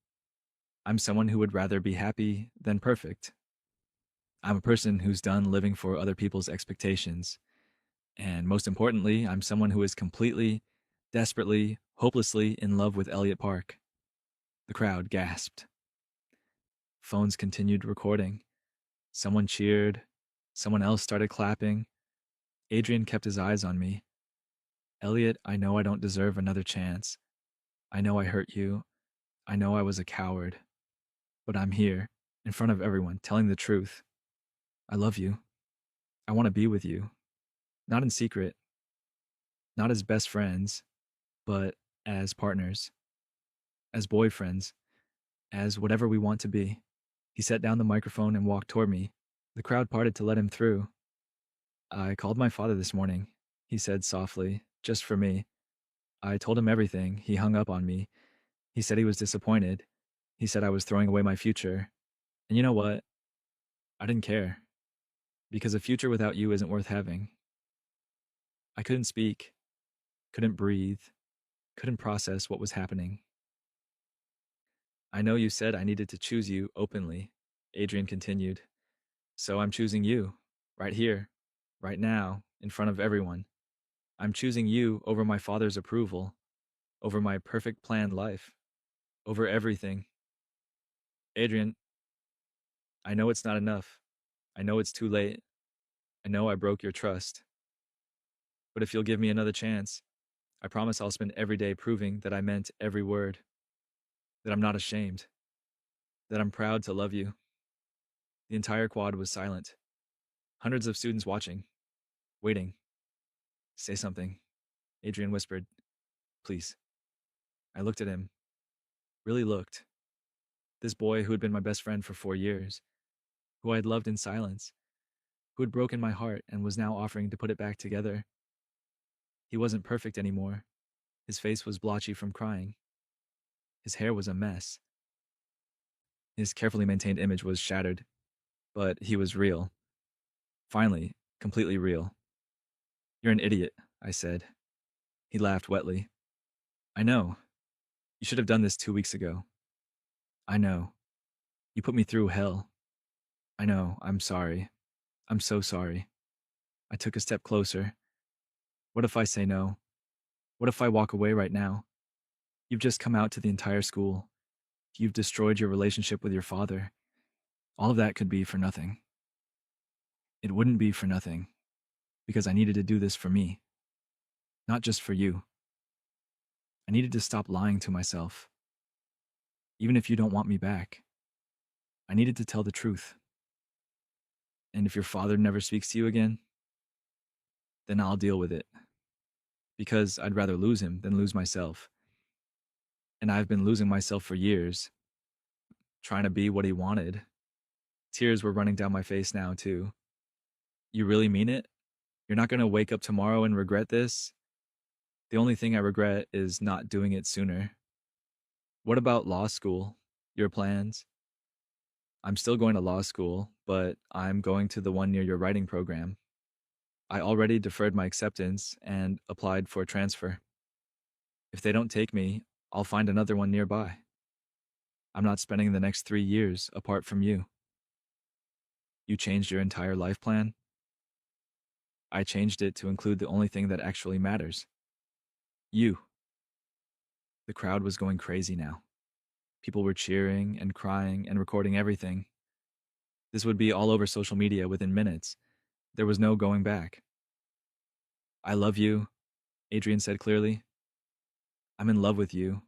I'm someone who would rather be happy than perfect. I'm a person who's done living for other people's expectations. And most importantly, I'm someone who is completely, desperately, hopelessly in love with Elliot Park. The crowd gasped. Phones continued recording. Someone cheered. Someone else started clapping. Adrian kept his eyes on me. Elliot, I know I don't deserve another chance. I know I hurt you. I know I was a coward. But I'm here, in front of everyone, telling the truth. I love you. I want to be with you. Not in secret, not as best friends, but as partners, as boyfriends, as whatever we want to be. He set down the microphone and walked toward me. The crowd parted to let him through. I called my father this morning, he said softly, just for me. I told him everything. He hung up on me. He said he was disappointed. He said I was throwing away my future. And you know what? I didn't care. Because a future without you isn't worth having. I couldn't speak, couldn't breathe, couldn't process what was happening. I know you said I needed to choose you openly, Adrian continued. So I'm choosing you, right here, right now, in front of everyone. I'm choosing you over my father's approval, over my perfect planned life, over everything. Adrian, I know it's not enough. I know it's too late. I know I broke your trust. But if you'll give me another chance, I promise I'll spend every day proving that I meant every word, that I'm not ashamed, that I'm proud to love you. The entire quad was silent. Hundreds of students watching, waiting. Say something, Adrian whispered. Please. I looked at him, really looked. This boy who had been my best friend for 4 years, who I had loved in silence, who had broken my heart and was now offering to put it back together. He wasn't perfect anymore. His face was blotchy from crying. His hair was a mess. His carefully maintained image was shattered, but he was real. Finally, completely real. You're an idiot, I said. He laughed wetly. I know. You should have done this 2 weeks ago. I know. You put me through hell. I know. I'm sorry. I'm so sorry. I took a step closer. What if I say no? What if I walk away right now? You've just come out to the entire school. You've destroyed your relationship with your father. All of that could be for nothing. It wouldn't be for nothing, because I needed to do this for me, not just for you. I needed to stop lying to myself. Even if you don't want me back, I needed to tell the truth. And if your father never speaks to you again, then I'll deal with it. Because I'd rather lose him than lose myself. And I've been losing myself for years, trying to be what he wanted. Tears were running down my face now, too. You really mean it? You're not going to wake up tomorrow and regret this? The only thing I regret is not doing it sooner. What about law school? Your plans? I'm still going to law school, but I'm going to the one near your writing program. I already deferred my acceptance and applied for a transfer. If they don't take me, I'll find another one nearby. I'm not spending the next 3 years apart from you. You changed your entire life plan? I changed it to include the only thing that actually matters. You. The crowd was going crazy now. People were cheering and crying and recording everything. This would be all over social media within minutes. There was no going back. I love you, Adrian said clearly. I'm in love with you.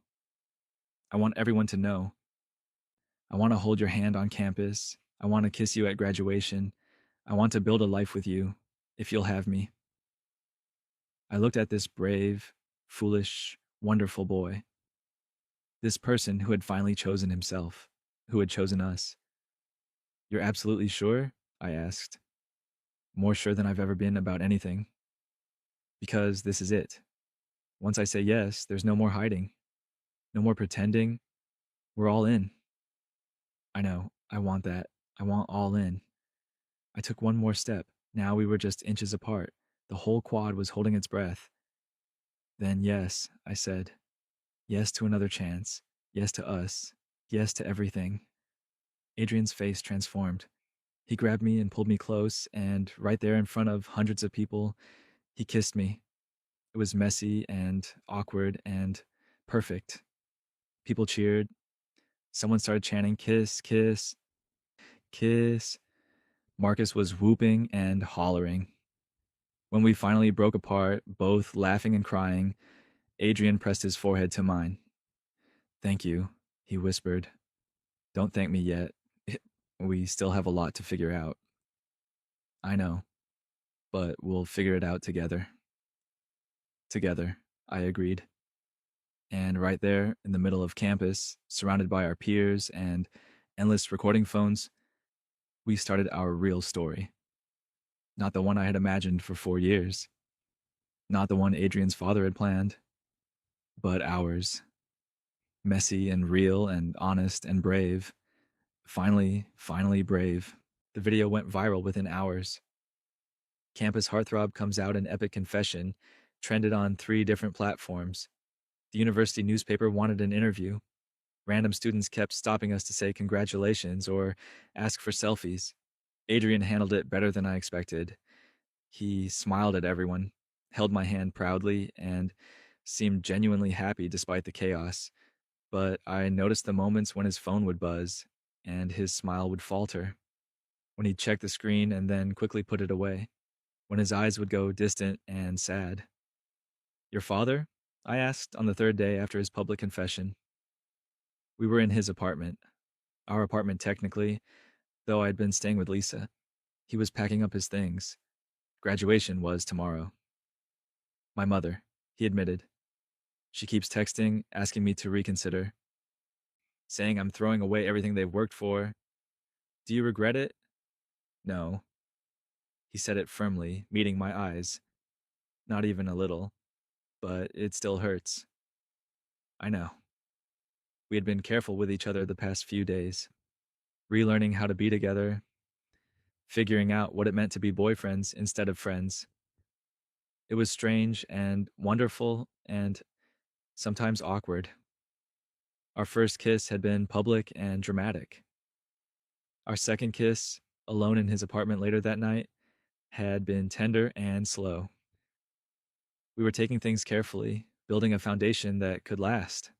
I want everyone to know. I want to hold your hand on campus. I want to kiss you at graduation. I want to build a life with you, if you'll have me. I looked at this brave, foolish, wonderful boy. This person who had finally chosen himself, who had chosen us. You're absolutely sure? I asked. More sure than I've ever been about anything. Because this is it. Once I say yes, there's no more hiding. No more pretending. We're all in. I know. I want that. I want all in. I took one more step. Now we were just inches apart. The whole quad was holding its breath. Then, yes, I said. Yes to another chance. Yes to us. Yes to everything. Adrian's face transformed. He grabbed me and pulled me close, and right there in front of hundreds of people, he kissed me. It was messy and awkward and perfect. People cheered. Someone started chanting, "Kiss, kiss, kiss." Marcus was whooping and hollering. When we finally broke apart, both laughing and crying, Adrian pressed his forehead to mine. "Thank you," he whispered. "Don't thank me yet. We still have a lot to figure out." "I know, but we'll figure it out together." "Together," I agreed. And right there in the middle of campus, surrounded by our peers and endless recording phones, we started our real story. Not the one I had imagined for 4 years, not the one Adrian's father had planned, but ours. Messy and real and honest and brave. Finally brave. The video went viral within hours. Campus Heartthrob comes out in epic confession, trended on 3 different platforms. The university newspaper wanted an interview. Random students kept stopping us to say congratulations or ask for selfies. Adrian handled it better than I expected. He smiled at everyone, held my hand proudly, and seemed genuinely happy despite the chaos. But I noticed the moments when his phone would buzz and his smile would falter, when he'd check the screen and then quickly put it away, when his eyes would go distant and sad. "Your father?" I asked on the third day after his public confession. We were in his apartment. Our apartment, technically, though I'd been staying with Lisa. He was packing up his things. Graduation was tomorrow. "My mother," he admitted. "She keeps texting, asking me to reconsider, saying I'm throwing away everything they've worked for. Do you regret it?" "No." He said it firmly, meeting my eyes. "Not even a little. But it still hurts." I know. We had been careful with each other the past few days, relearning how to be together, figuring out what it meant to be boyfriends instead of friends. It was strange and wonderful and sometimes awkward. Our first kiss had been public and dramatic. Our second kiss, alone in his apartment later that night, had been tender and slow. We were taking things carefully, building a foundation that could last.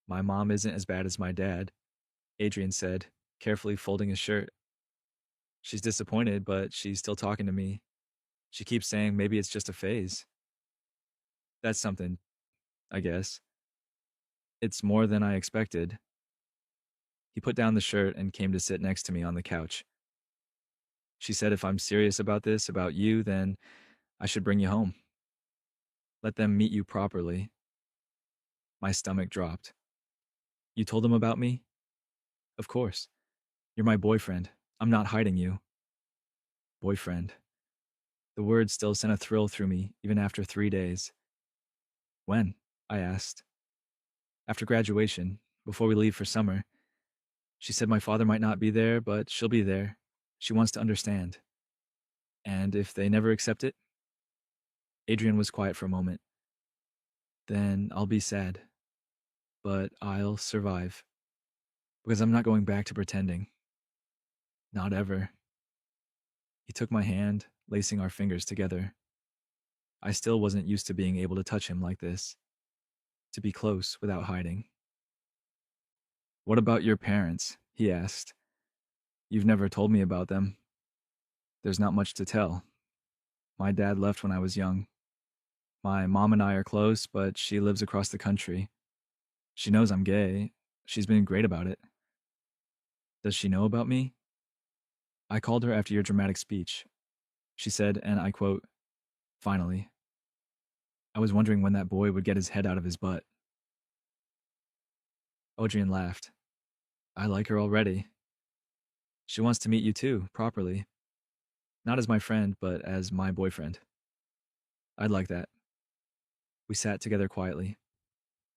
"My mom isn't as bad as my dad," Adrian said, carefully folding his shirt. "She's disappointed, but she's still talking to me. She keeps saying maybe it's just a phase." "That's something, I guess. It's more than I expected." He put down the shirt and came to sit next to me on the couch. "She said if I'm serious about this, about you, then I should bring you home. Let them meet you properly." My stomach dropped. "You told them about me?" "Of course. You're my boyfriend. I'm not hiding you." Boyfriend. The word still sent a thrill through me, even after 3 days. "When?" I asked. "After graduation, before we leave for summer. She said my father might not be there, but she'll be there. She wants to understand." "And if they never accept it?" Adrian was quiet for a moment. "Then I'll be sad. But I'll survive. Because I'm not going back to pretending. Not ever." He took my hand, lacing our fingers together. I still wasn't used to being able to touch him like this, to be close without hiding. "What about your parents?" he asked. "You've never told me about them." "There's not much to tell. My dad left when I was young. My mom and I are close, but she lives across the country. She knows I'm gay. She's been great about it." "Does she know about me?" "I called her after your dramatic speech. She said, and I quote, 'Finally.' I was wondering when that boy would get his head out of his butt." Adrian laughed. "I like her already. She wants to meet you too, properly. Not as my friend, but as my boyfriend." "I'd like that." We sat together quietly.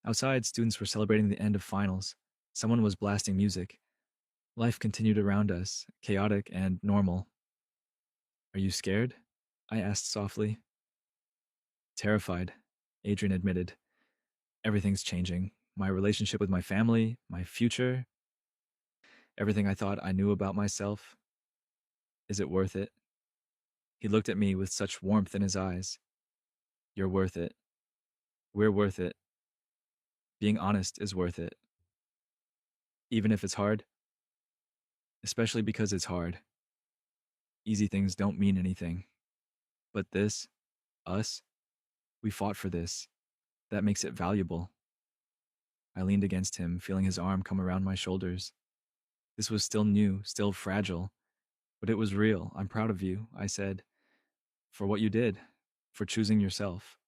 Outside, students were celebrating the end of finals. Someone was blasting music. Life continued around us, chaotic and normal. Are you scared? I asked softly. Terrified, Adrian admitted. Everything's changing. My relationship with my family, my future, everything I thought I knew about myself. Is it worth it? He looked at me with such warmth in his eyes. You're worth it. We're worth it. Being honest is worth it. Even if it's hard, especially because it's hard. Easy things don't mean anything. But this, us, we fought for this. That makes it valuable. I leaned against him, feeling his arm come around my shoulders. This was still new, still fragile, but it was real. I'm proud of you, I said, for what you did, for choosing yourself.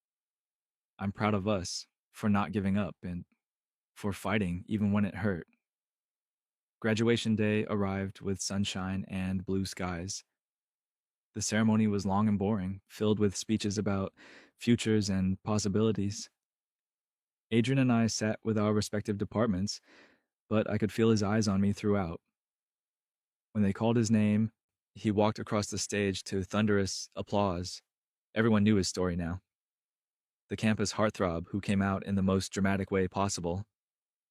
I'm proud of us for not giving up and for fighting even when it hurt. Graduation day arrived with sunshine and blue skies. The ceremony was long and boring, filled with speeches about futures and possibilities. Adrian and I sat with our respective departments, but I could feel his eyes on me throughout. When they called his name, he walked across the stage to thunderous applause. Everyone knew his story now. The campus heartthrob who came out in the most dramatic way possible.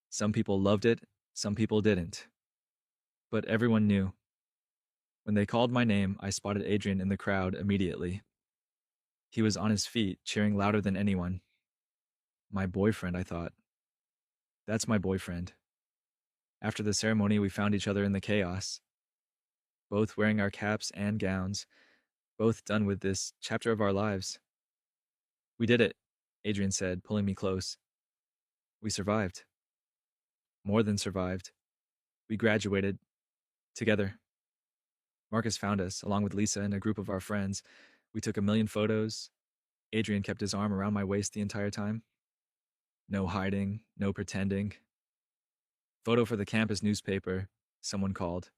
Some people loved it, some people didn't. But everyone knew. When they called my name, I spotted Adrian in the crowd immediately. He was on his feet, cheering louder than anyone. My boyfriend, I thought. That's my boyfriend. After the ceremony, we found each other in the chaos, both wearing our caps and gowns, both done with this chapter of our lives. We did it, Adrian said, pulling me close. We survived. More than survived. We graduated. Together. Marcus found us, along with Lisa and a group of our friends. We took 1,000,000 photos. Adrian kept his arm around my waist the entire time. No hiding, no pretending. Photo for the campus newspaper, someone called.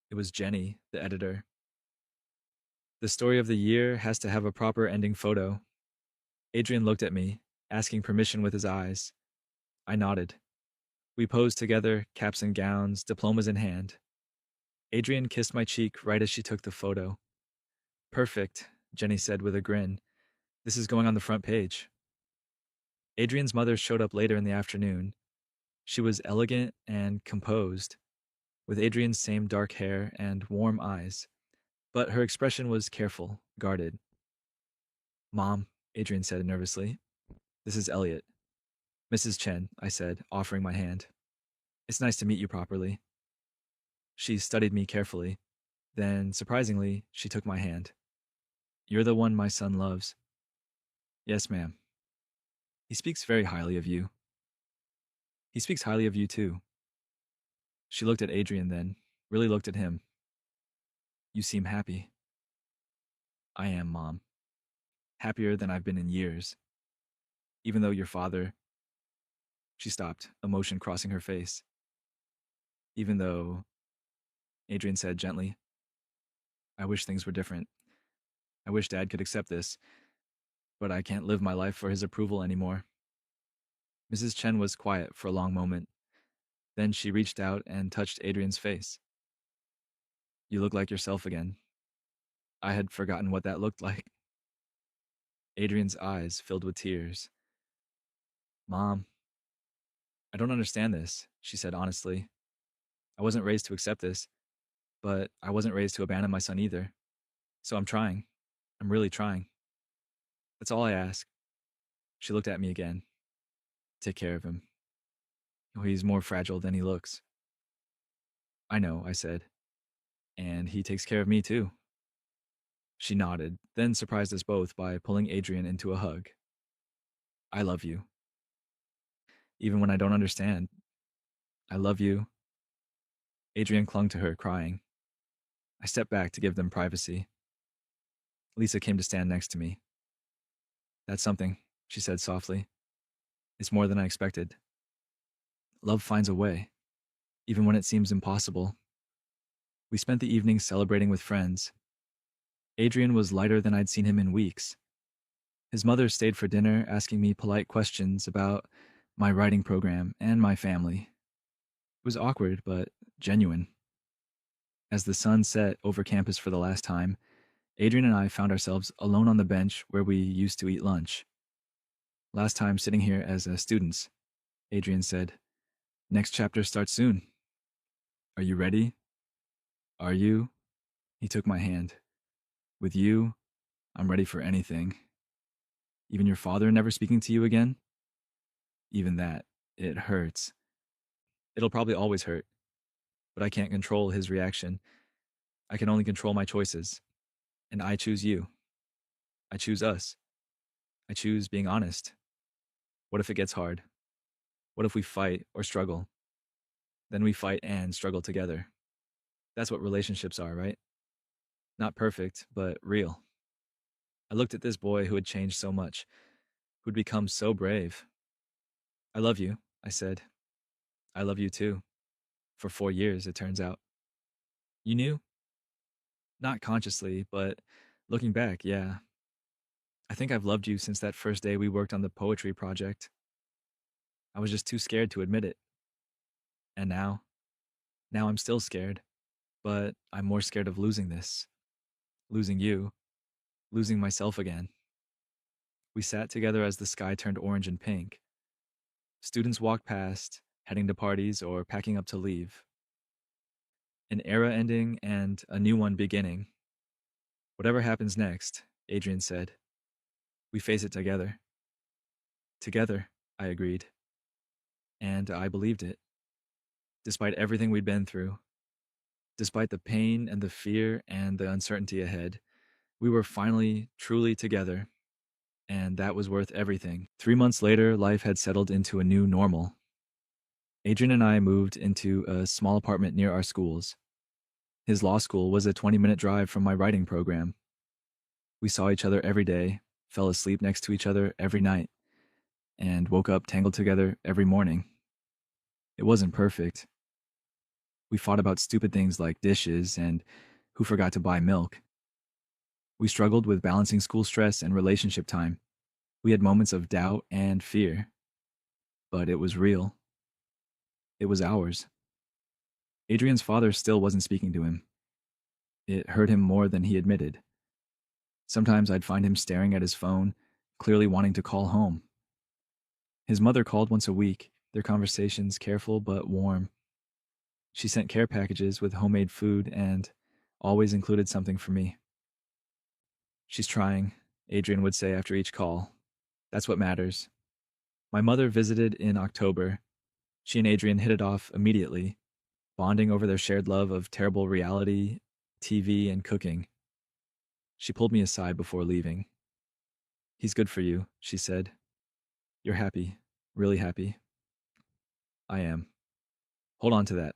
It was Jenny, the editor. The story of the year has to have a proper ending photo. Adrian looked at me, asking permission with his eyes. I nodded. We posed together, caps and gowns, diplomas in hand. Adrian kissed my cheek right as she took the photo. Perfect, Jenny said with a grin. This is going on the front page. Adrian's mother showed up later in the afternoon. She was elegant and composed, with Adrian's same dark hair and warm eyes, but her expression was careful, guarded. Mom, Adrian said nervously. This is Elliot. Mrs. Chen, I said, offering my hand. It's nice to meet you properly. She studied me carefully. Then, surprisingly, she took my hand. You're the one my son loves. Yes, ma'am. He speaks very highly of you. He speaks highly of you, too. She looked at Adrian then, really looked at him. You seem happy. I am, Mom. Happier than I've been in years. Even though your father... She stopped, emotion crossing her face. Even though... Adrian said gently. I wish things were different. I wish Dad could accept this. But I can't live my life for his approval anymore. Mrs. Chen was quiet for a long moment. Then she reached out and touched Adrian's face. You look like yourself again. I had forgotten what that looked like. Adrian's eyes filled with tears. Mom, I don't understand this, she said honestly. I wasn't raised to accept this, but I wasn't raised to abandon my son either. So I'm trying. I'm really trying. That's all I ask. She looked at me again. Take care of him. He's more fragile than he looks. I know, I said. And he takes care of me too. She nodded, then surprised us both by pulling Adrian into a hug. I love you. Even when I don't understand. I love you. Adrian clung to her, crying. I stepped back to give them privacy. Lisa came to stand next to me. That's something, she said softly. It's more than I expected. Love finds a way, even when it seems impossible. We spent the evening celebrating with friends. Adrian was lighter than I'd seen him in weeks. His mother stayed for dinner, asking me polite questions about my writing program, and my family. It was awkward, but genuine. As the sun set over campus for the last time, Adrian and I found ourselves alone on the bench where we used to eat lunch. Last time sitting here as students, Adrian said, "Next chapter starts soon. Are you ready? Are you?" He took my hand. "With you, I'm ready for anything. Even your father never speaking to you again?" Even that, it hurts. It'll probably always hurt, but I can't control his reaction. I can only control my choices. And I choose you. I choose us. I choose being honest. What if it gets hard? What if we fight or struggle? Then we fight and struggle together. That's what relationships are, right? Not perfect, but real. I looked at this boy who had changed so much, who'd become so brave. "I love you," I said. "I love you too." For 4 years, it turns out. "You knew?" "Not consciously, but looking back, yeah. I think I've loved you since that first day we worked on the poetry project. I was just too scared to admit it. And now I'm still scared, but I'm more scared of losing this, losing you, losing myself again." We sat together as the sky turned orange and pink. Students walked past, heading to parties or packing up to leave. An era ending and a new one beginning. "Whatever happens next," Adrian said, "we face it together." Together, I agreed. And I believed it. Despite everything we'd been through, despite the pain and the fear and the uncertainty ahead, we were finally truly together, and that was worth everything. 3 months later, life had settled into a new normal. Adrian and I moved into a small apartment near our schools. His law school was a 20-minute drive from my writing program. We saw each other every day, fell asleep next to each other every night, and woke up tangled together every morning. It wasn't perfect. We fought about stupid things like dishes and who forgot to buy milk. We struggled with balancing school stress and relationship time. We had moments of doubt and fear, but it was real. It was ours. Adrian's father still wasn't speaking to him. It hurt him more than he admitted. Sometimes I'd find him staring at his phone, clearly wanting to call home. His mother called once a week, their conversations careful but warm. She sent care packages with homemade food and always included something for me. "She's trying," Adrian would say after each call. "That's what matters." My mother visited in October. She and Adrian hit it off immediately, bonding over their shared love of terrible reality, TV, and cooking. She pulled me aside before leaving. "He's good for you," she said. "You're happy, really happy." I am. Hold on to that.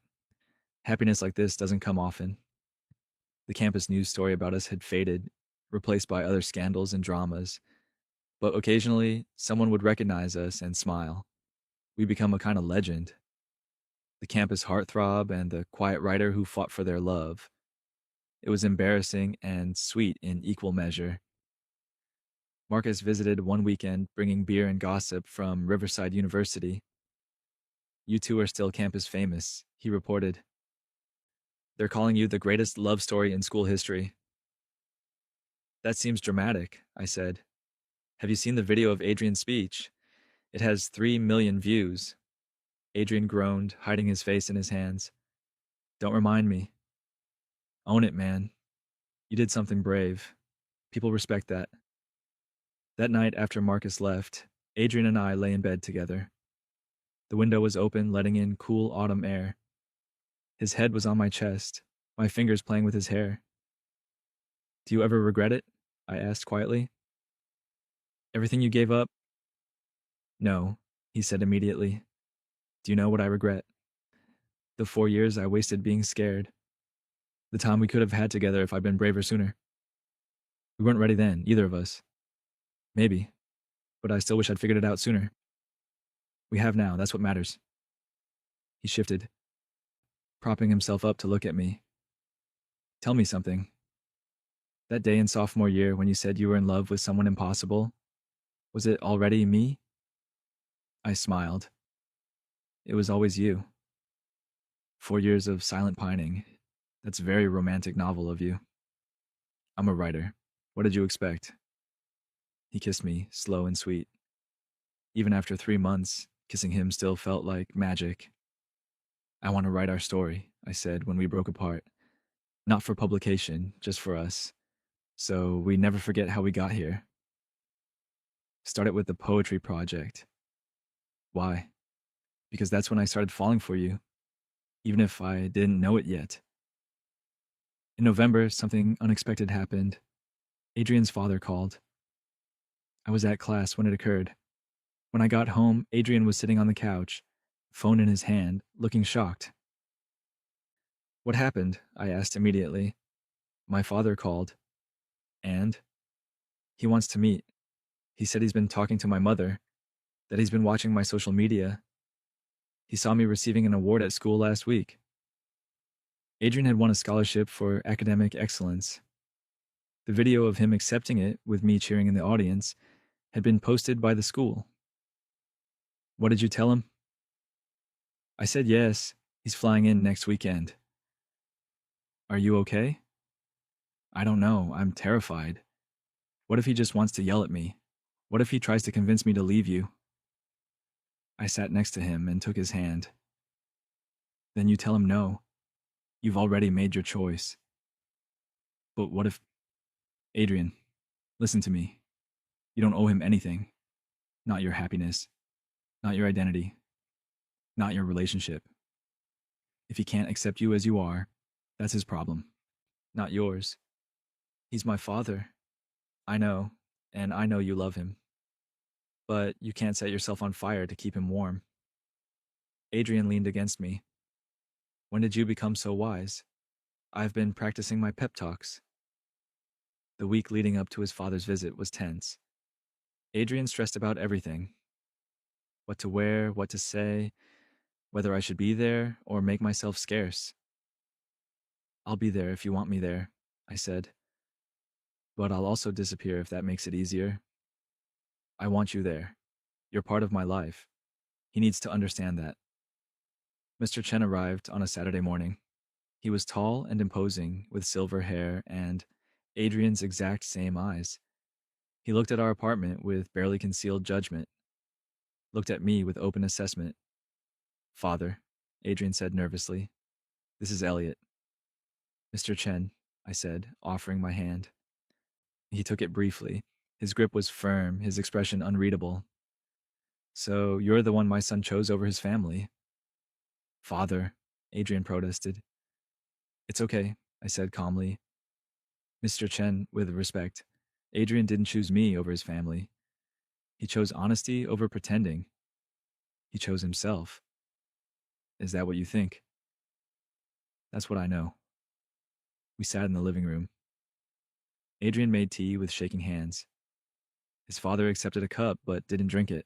Happiness like this doesn't come often. The campus news story about us had faded, replaced by other scandals and dramas. But occasionally, someone would recognize us and smile. We become a kind of legend. The campus heartthrob and the quiet writer who fought for their love. It was embarrassing and sweet in equal measure. Marcus visited one weekend bringing beer and gossip from Riverside University. "You two are still campus famous," he reported. "They're calling you the greatest love story in school history." "That seems dramatic," I said. "Have you seen the video of Adrian's speech? It has 3 million views." Adrian groaned, hiding his face in his hands. "Don't remind me." "Own it, man. You did something brave. People respect that." That night after Marcus left, Adrian and I lay in bed together. The window was open, letting in cool autumn air. His head was on my chest, my fingers playing with his hair. "Do you ever regret it?" I asked quietly. "Everything you gave up?" "No," he said immediately. "Do you know what I regret?" "The 4 years I wasted being scared. The time we could have had together if I'd been braver sooner. We weren't ready then, either of us. Maybe, but I still wish I'd figured it out sooner. We have now, that's what matters." He shifted, propping himself up to look at me. "Tell me something. That day in sophomore year when you said you were in love with someone impossible, was it already me?" I smiled. It was always you. 4 years of silent pining. That's a very romantic novel of you. I'm a writer. What did you expect? He kissed me, slow and sweet. Even after 3 months, kissing him still felt like magic. I want to write our story, I said when we broke apart. Not for publication, just for us. So we never forget how we got here. Started with the poetry project. Why? Because that's when I started falling for you, even if I didn't know it yet. In November, something unexpected happened. Adrian's father called. I was at class when it occurred. When I got home, Adrian was sitting on the couch, phone in his hand, looking shocked. What happened? I asked immediately. My father called. And? He wants to meet. He said he's been talking to my mother, that he's been watching my social media. He saw me receiving an award at school last week. Adrian had won a scholarship for academic excellence. The video of him accepting it, with me cheering in the audience, had been posted by the school. What did you tell him? I said yes, he's flying in next weekend. Are you okay? I don't know, I'm terrified. What if he just wants to yell at me? What if he tries to convince me to leave you? I sat next to him and took his hand. Then you tell him no. You've already made your choice. But what if... Adrian, listen to me. You don't owe him anything. Not your happiness. Not your identity. Not your relationship. If he can't accept you as you are, that's his problem. Not yours. He's my father. I know, and I know you love him. But you can't set yourself on fire to keep him warm. Adrian leaned against me. When did you become so wise? I've been practicing my pep talks. The week leading up to his father's visit was tense. Adrian stressed about everything. What to wear, what to say, whether I should be there or make myself scarce. I'll be there if you want me there, I said. But I'll also disappear if that makes it easier. I want you there. You're part of my life. He needs to understand that. Mr. Chen arrived on a Saturday morning. He was tall and imposing, with silver hair and Adrian's exact same eyes. He looked at our apartment with barely concealed judgment, looked at me with open assessment. Father, Adrian said nervously, this is Elliot. Mr. Chen, I said, offering my hand. He took it briefly. His grip was firm, his expression unreadable. So you're the one my son chose over his family. Father, Adrian protested. It's okay, I said calmly. Mr. Chen, with respect, Adrian didn't choose me over his family. He chose honesty over pretending. He chose himself. Is that what you think? That's what I know. We sat in the living room. Adrian made tea with shaking hands. His father accepted a cup but didn't drink it.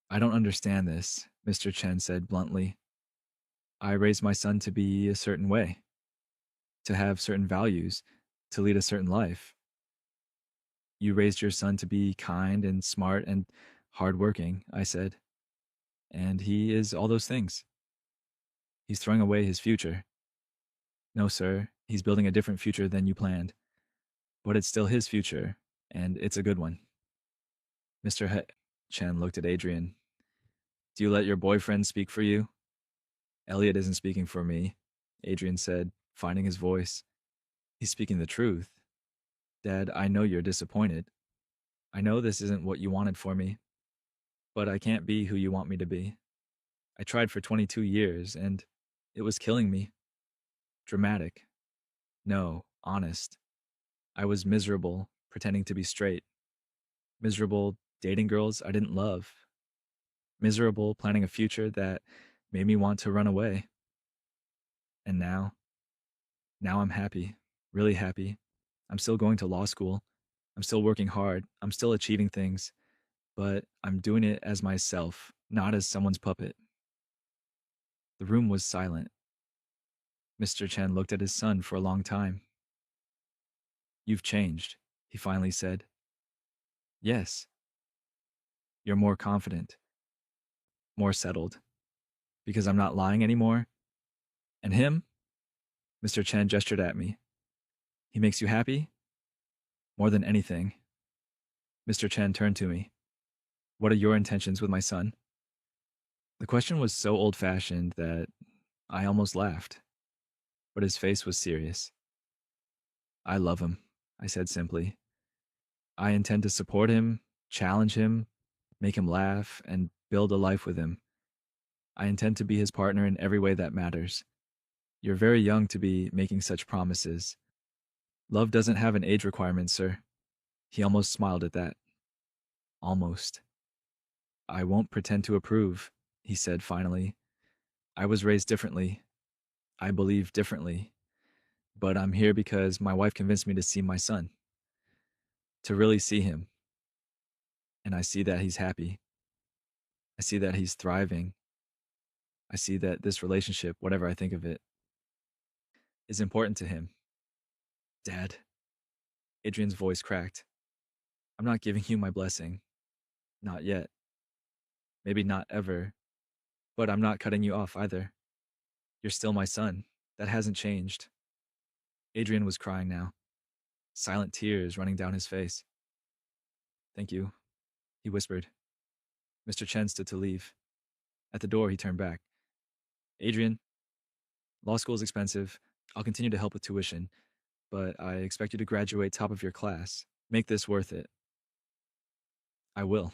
I don't understand this, Mr. Chen said bluntly. I raised my son to be a certain way, to have certain values, to lead a certain life. You raised your son to be kind and smart and hardworking, I said. And he is all those things. He's throwing away his future. No, sir, he's building a different future than you planned. But it's still his future, and it's a good one. Mr. Chen looked at Adrian. Do you let your boyfriend speak for you? Elliot isn't speaking for me, Adrian said, finding his voice. He's speaking the truth. Dad, I know you're disappointed. I know this isn't what you wanted for me. But I can't be who you want me to be. I tried for 22 years, and it was killing me. Dramatic. No, honest. I was miserable, pretending to be straight. Miserable dating girls I didn't love. Miserable planning a future that made me want to run away. And now I'm happy, really happy. I'm still going to law school. I'm still working hard. I'm still achieving things. But I'm doing it as myself, not as someone's puppet. The room was silent. Mr. Chen looked at his son for a long time. You've changed, he finally said. Yes. You're more confident. more settled, because I'm not lying anymore. And him, Mr. Chen gestured at me. He makes you happy? More than anything. Mr. Chen turned to me. What are your intentions with my son? The question was so old-fashioned that I almost laughed, but his face was serious. I love him, I said simply. I intend to support him, challenge him, make him laugh, and build a life with him. I intend to be his partner in every way that matters. You're very young to be making such promises. Love doesn't have an age requirement, sir. He almost smiled at that. Almost. I won't pretend to approve, he said finally. I was raised differently. I believe differently. But I'm here because my wife convinced me to see my son. To really see him. And I see that he's happy. I see that he's thriving. I see that this relationship, whatever I think of it, is important to him. Dad. Adrian's voice cracked. I'm not giving you my blessing. Not yet. Maybe not ever. But I'm not cutting you off either. You're still my son. That hasn't changed. Adrian was crying now, silent tears running down his face. Thank you, he whispered. Mr. Chen stood to leave. At the door, he turned back. Adrian, law school is expensive. I'll continue to help with tuition, but I expect you to graduate top of your class. Make this worth it. I will.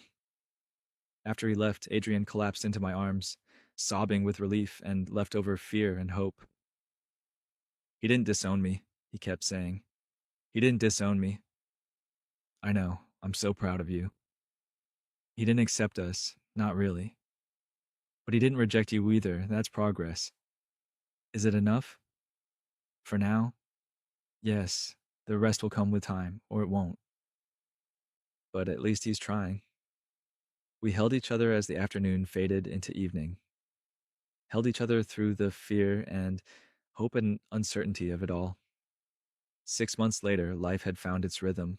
After he left, Adrian collapsed into my arms, sobbing with relief and leftover fear and hope. He didn't disown me, he kept saying. He didn't disown me. I know, I'm so proud of you. He didn't accept us, not really. But he didn't reject you either, that's progress. Is it enough? For now? Yes, the rest will come with time, or it won't. But at least he's trying. We held each other as the afternoon faded into evening. Held each other through the fear and hope and uncertainty of it all. 6 months later, life had found its rhythm.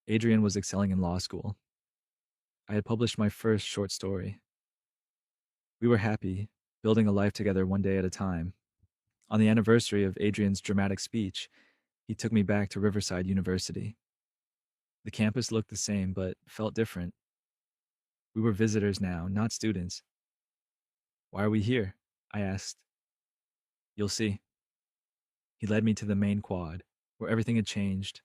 Adrian was excelling in law school. I had published my first short story. We were happy, building a life together one day at a time. On the anniversary of Adrian's dramatic speech, he took me back to Riverside University. The campus looked the same, but felt different. We were visitors now, not students. Why are we here? I asked. You'll see. He led me to the main quad, where everything had changed,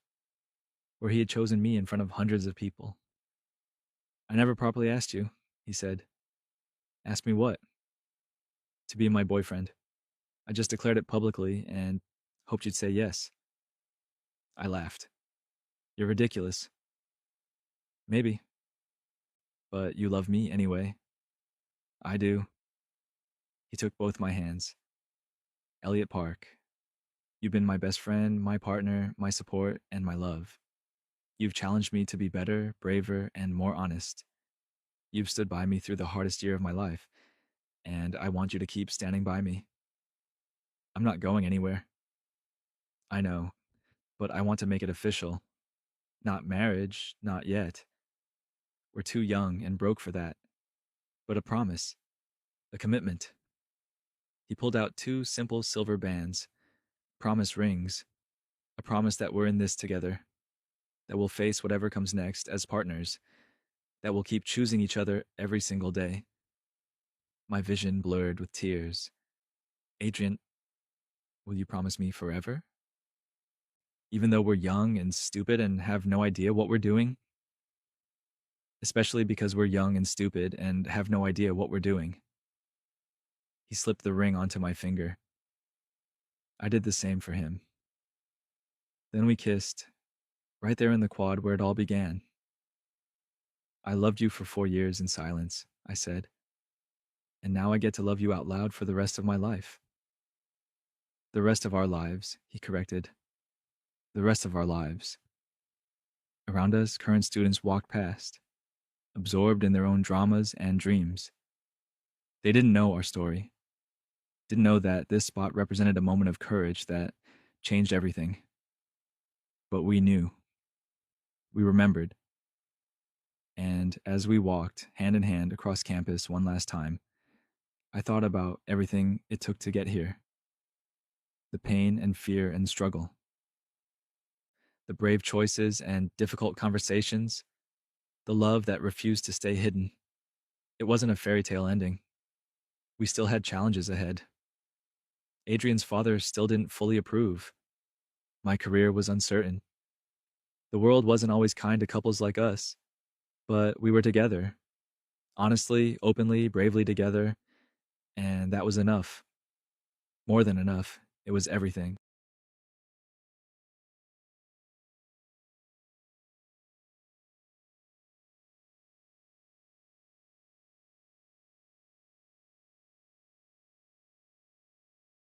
where he had chosen me in front of hundreds of people. I never properly asked you, he said. Ask me what? To be my boyfriend. I just declared it publicly and hoped you'd say yes. I laughed. You're ridiculous. Maybe. But you love me anyway. I do. He took both my hands. Elliot Park, you've been my best friend, my partner, my support, and my love. You've challenged me to be better, braver, and more honest. You've stood by me through the hardest year of my life, and I want you to keep standing by me. I'm not going anywhere. I know, but I want to make it official. Not marriage, not yet. We're too young and broke for that. But a promise, a commitment. He pulled out 2 simple silver bands, promise rings, a promise that we're in this together, that we'll face whatever comes next as partners, that we'll keep choosing each other every single day. My vision blurred with tears. Adrian, will you promise me forever? Even though we're young and stupid and have no idea what we're doing? Especially because we're young and stupid and have no idea what we're doing. He slipped the ring onto my finger. I did the same for him. Then we kissed, right there in the quad where it all began. I loved you for 4 years in silence, I said. And now I get to love you out loud for the rest of my life. The rest of our lives, he corrected. The rest of our lives. Around us, current students walked past, absorbed in their own dramas and dreams. They didn't know our story. Didn't know that this spot represented a moment of courage that changed everything. But we knew. We remembered. And as we walked hand in hand across campus one last time, I thought about everything it took to get here, the pain and fear and struggle, the brave choices and difficult conversations, the love that refused to stay hidden. It wasn't a fairy tale ending. We still had challenges ahead. Adrian's father still didn't fully approve. My career was uncertain. The world wasn't always kind to couples like us, but we were together, honestly, openly, bravely together, and that was enough. More than enough. It was everything.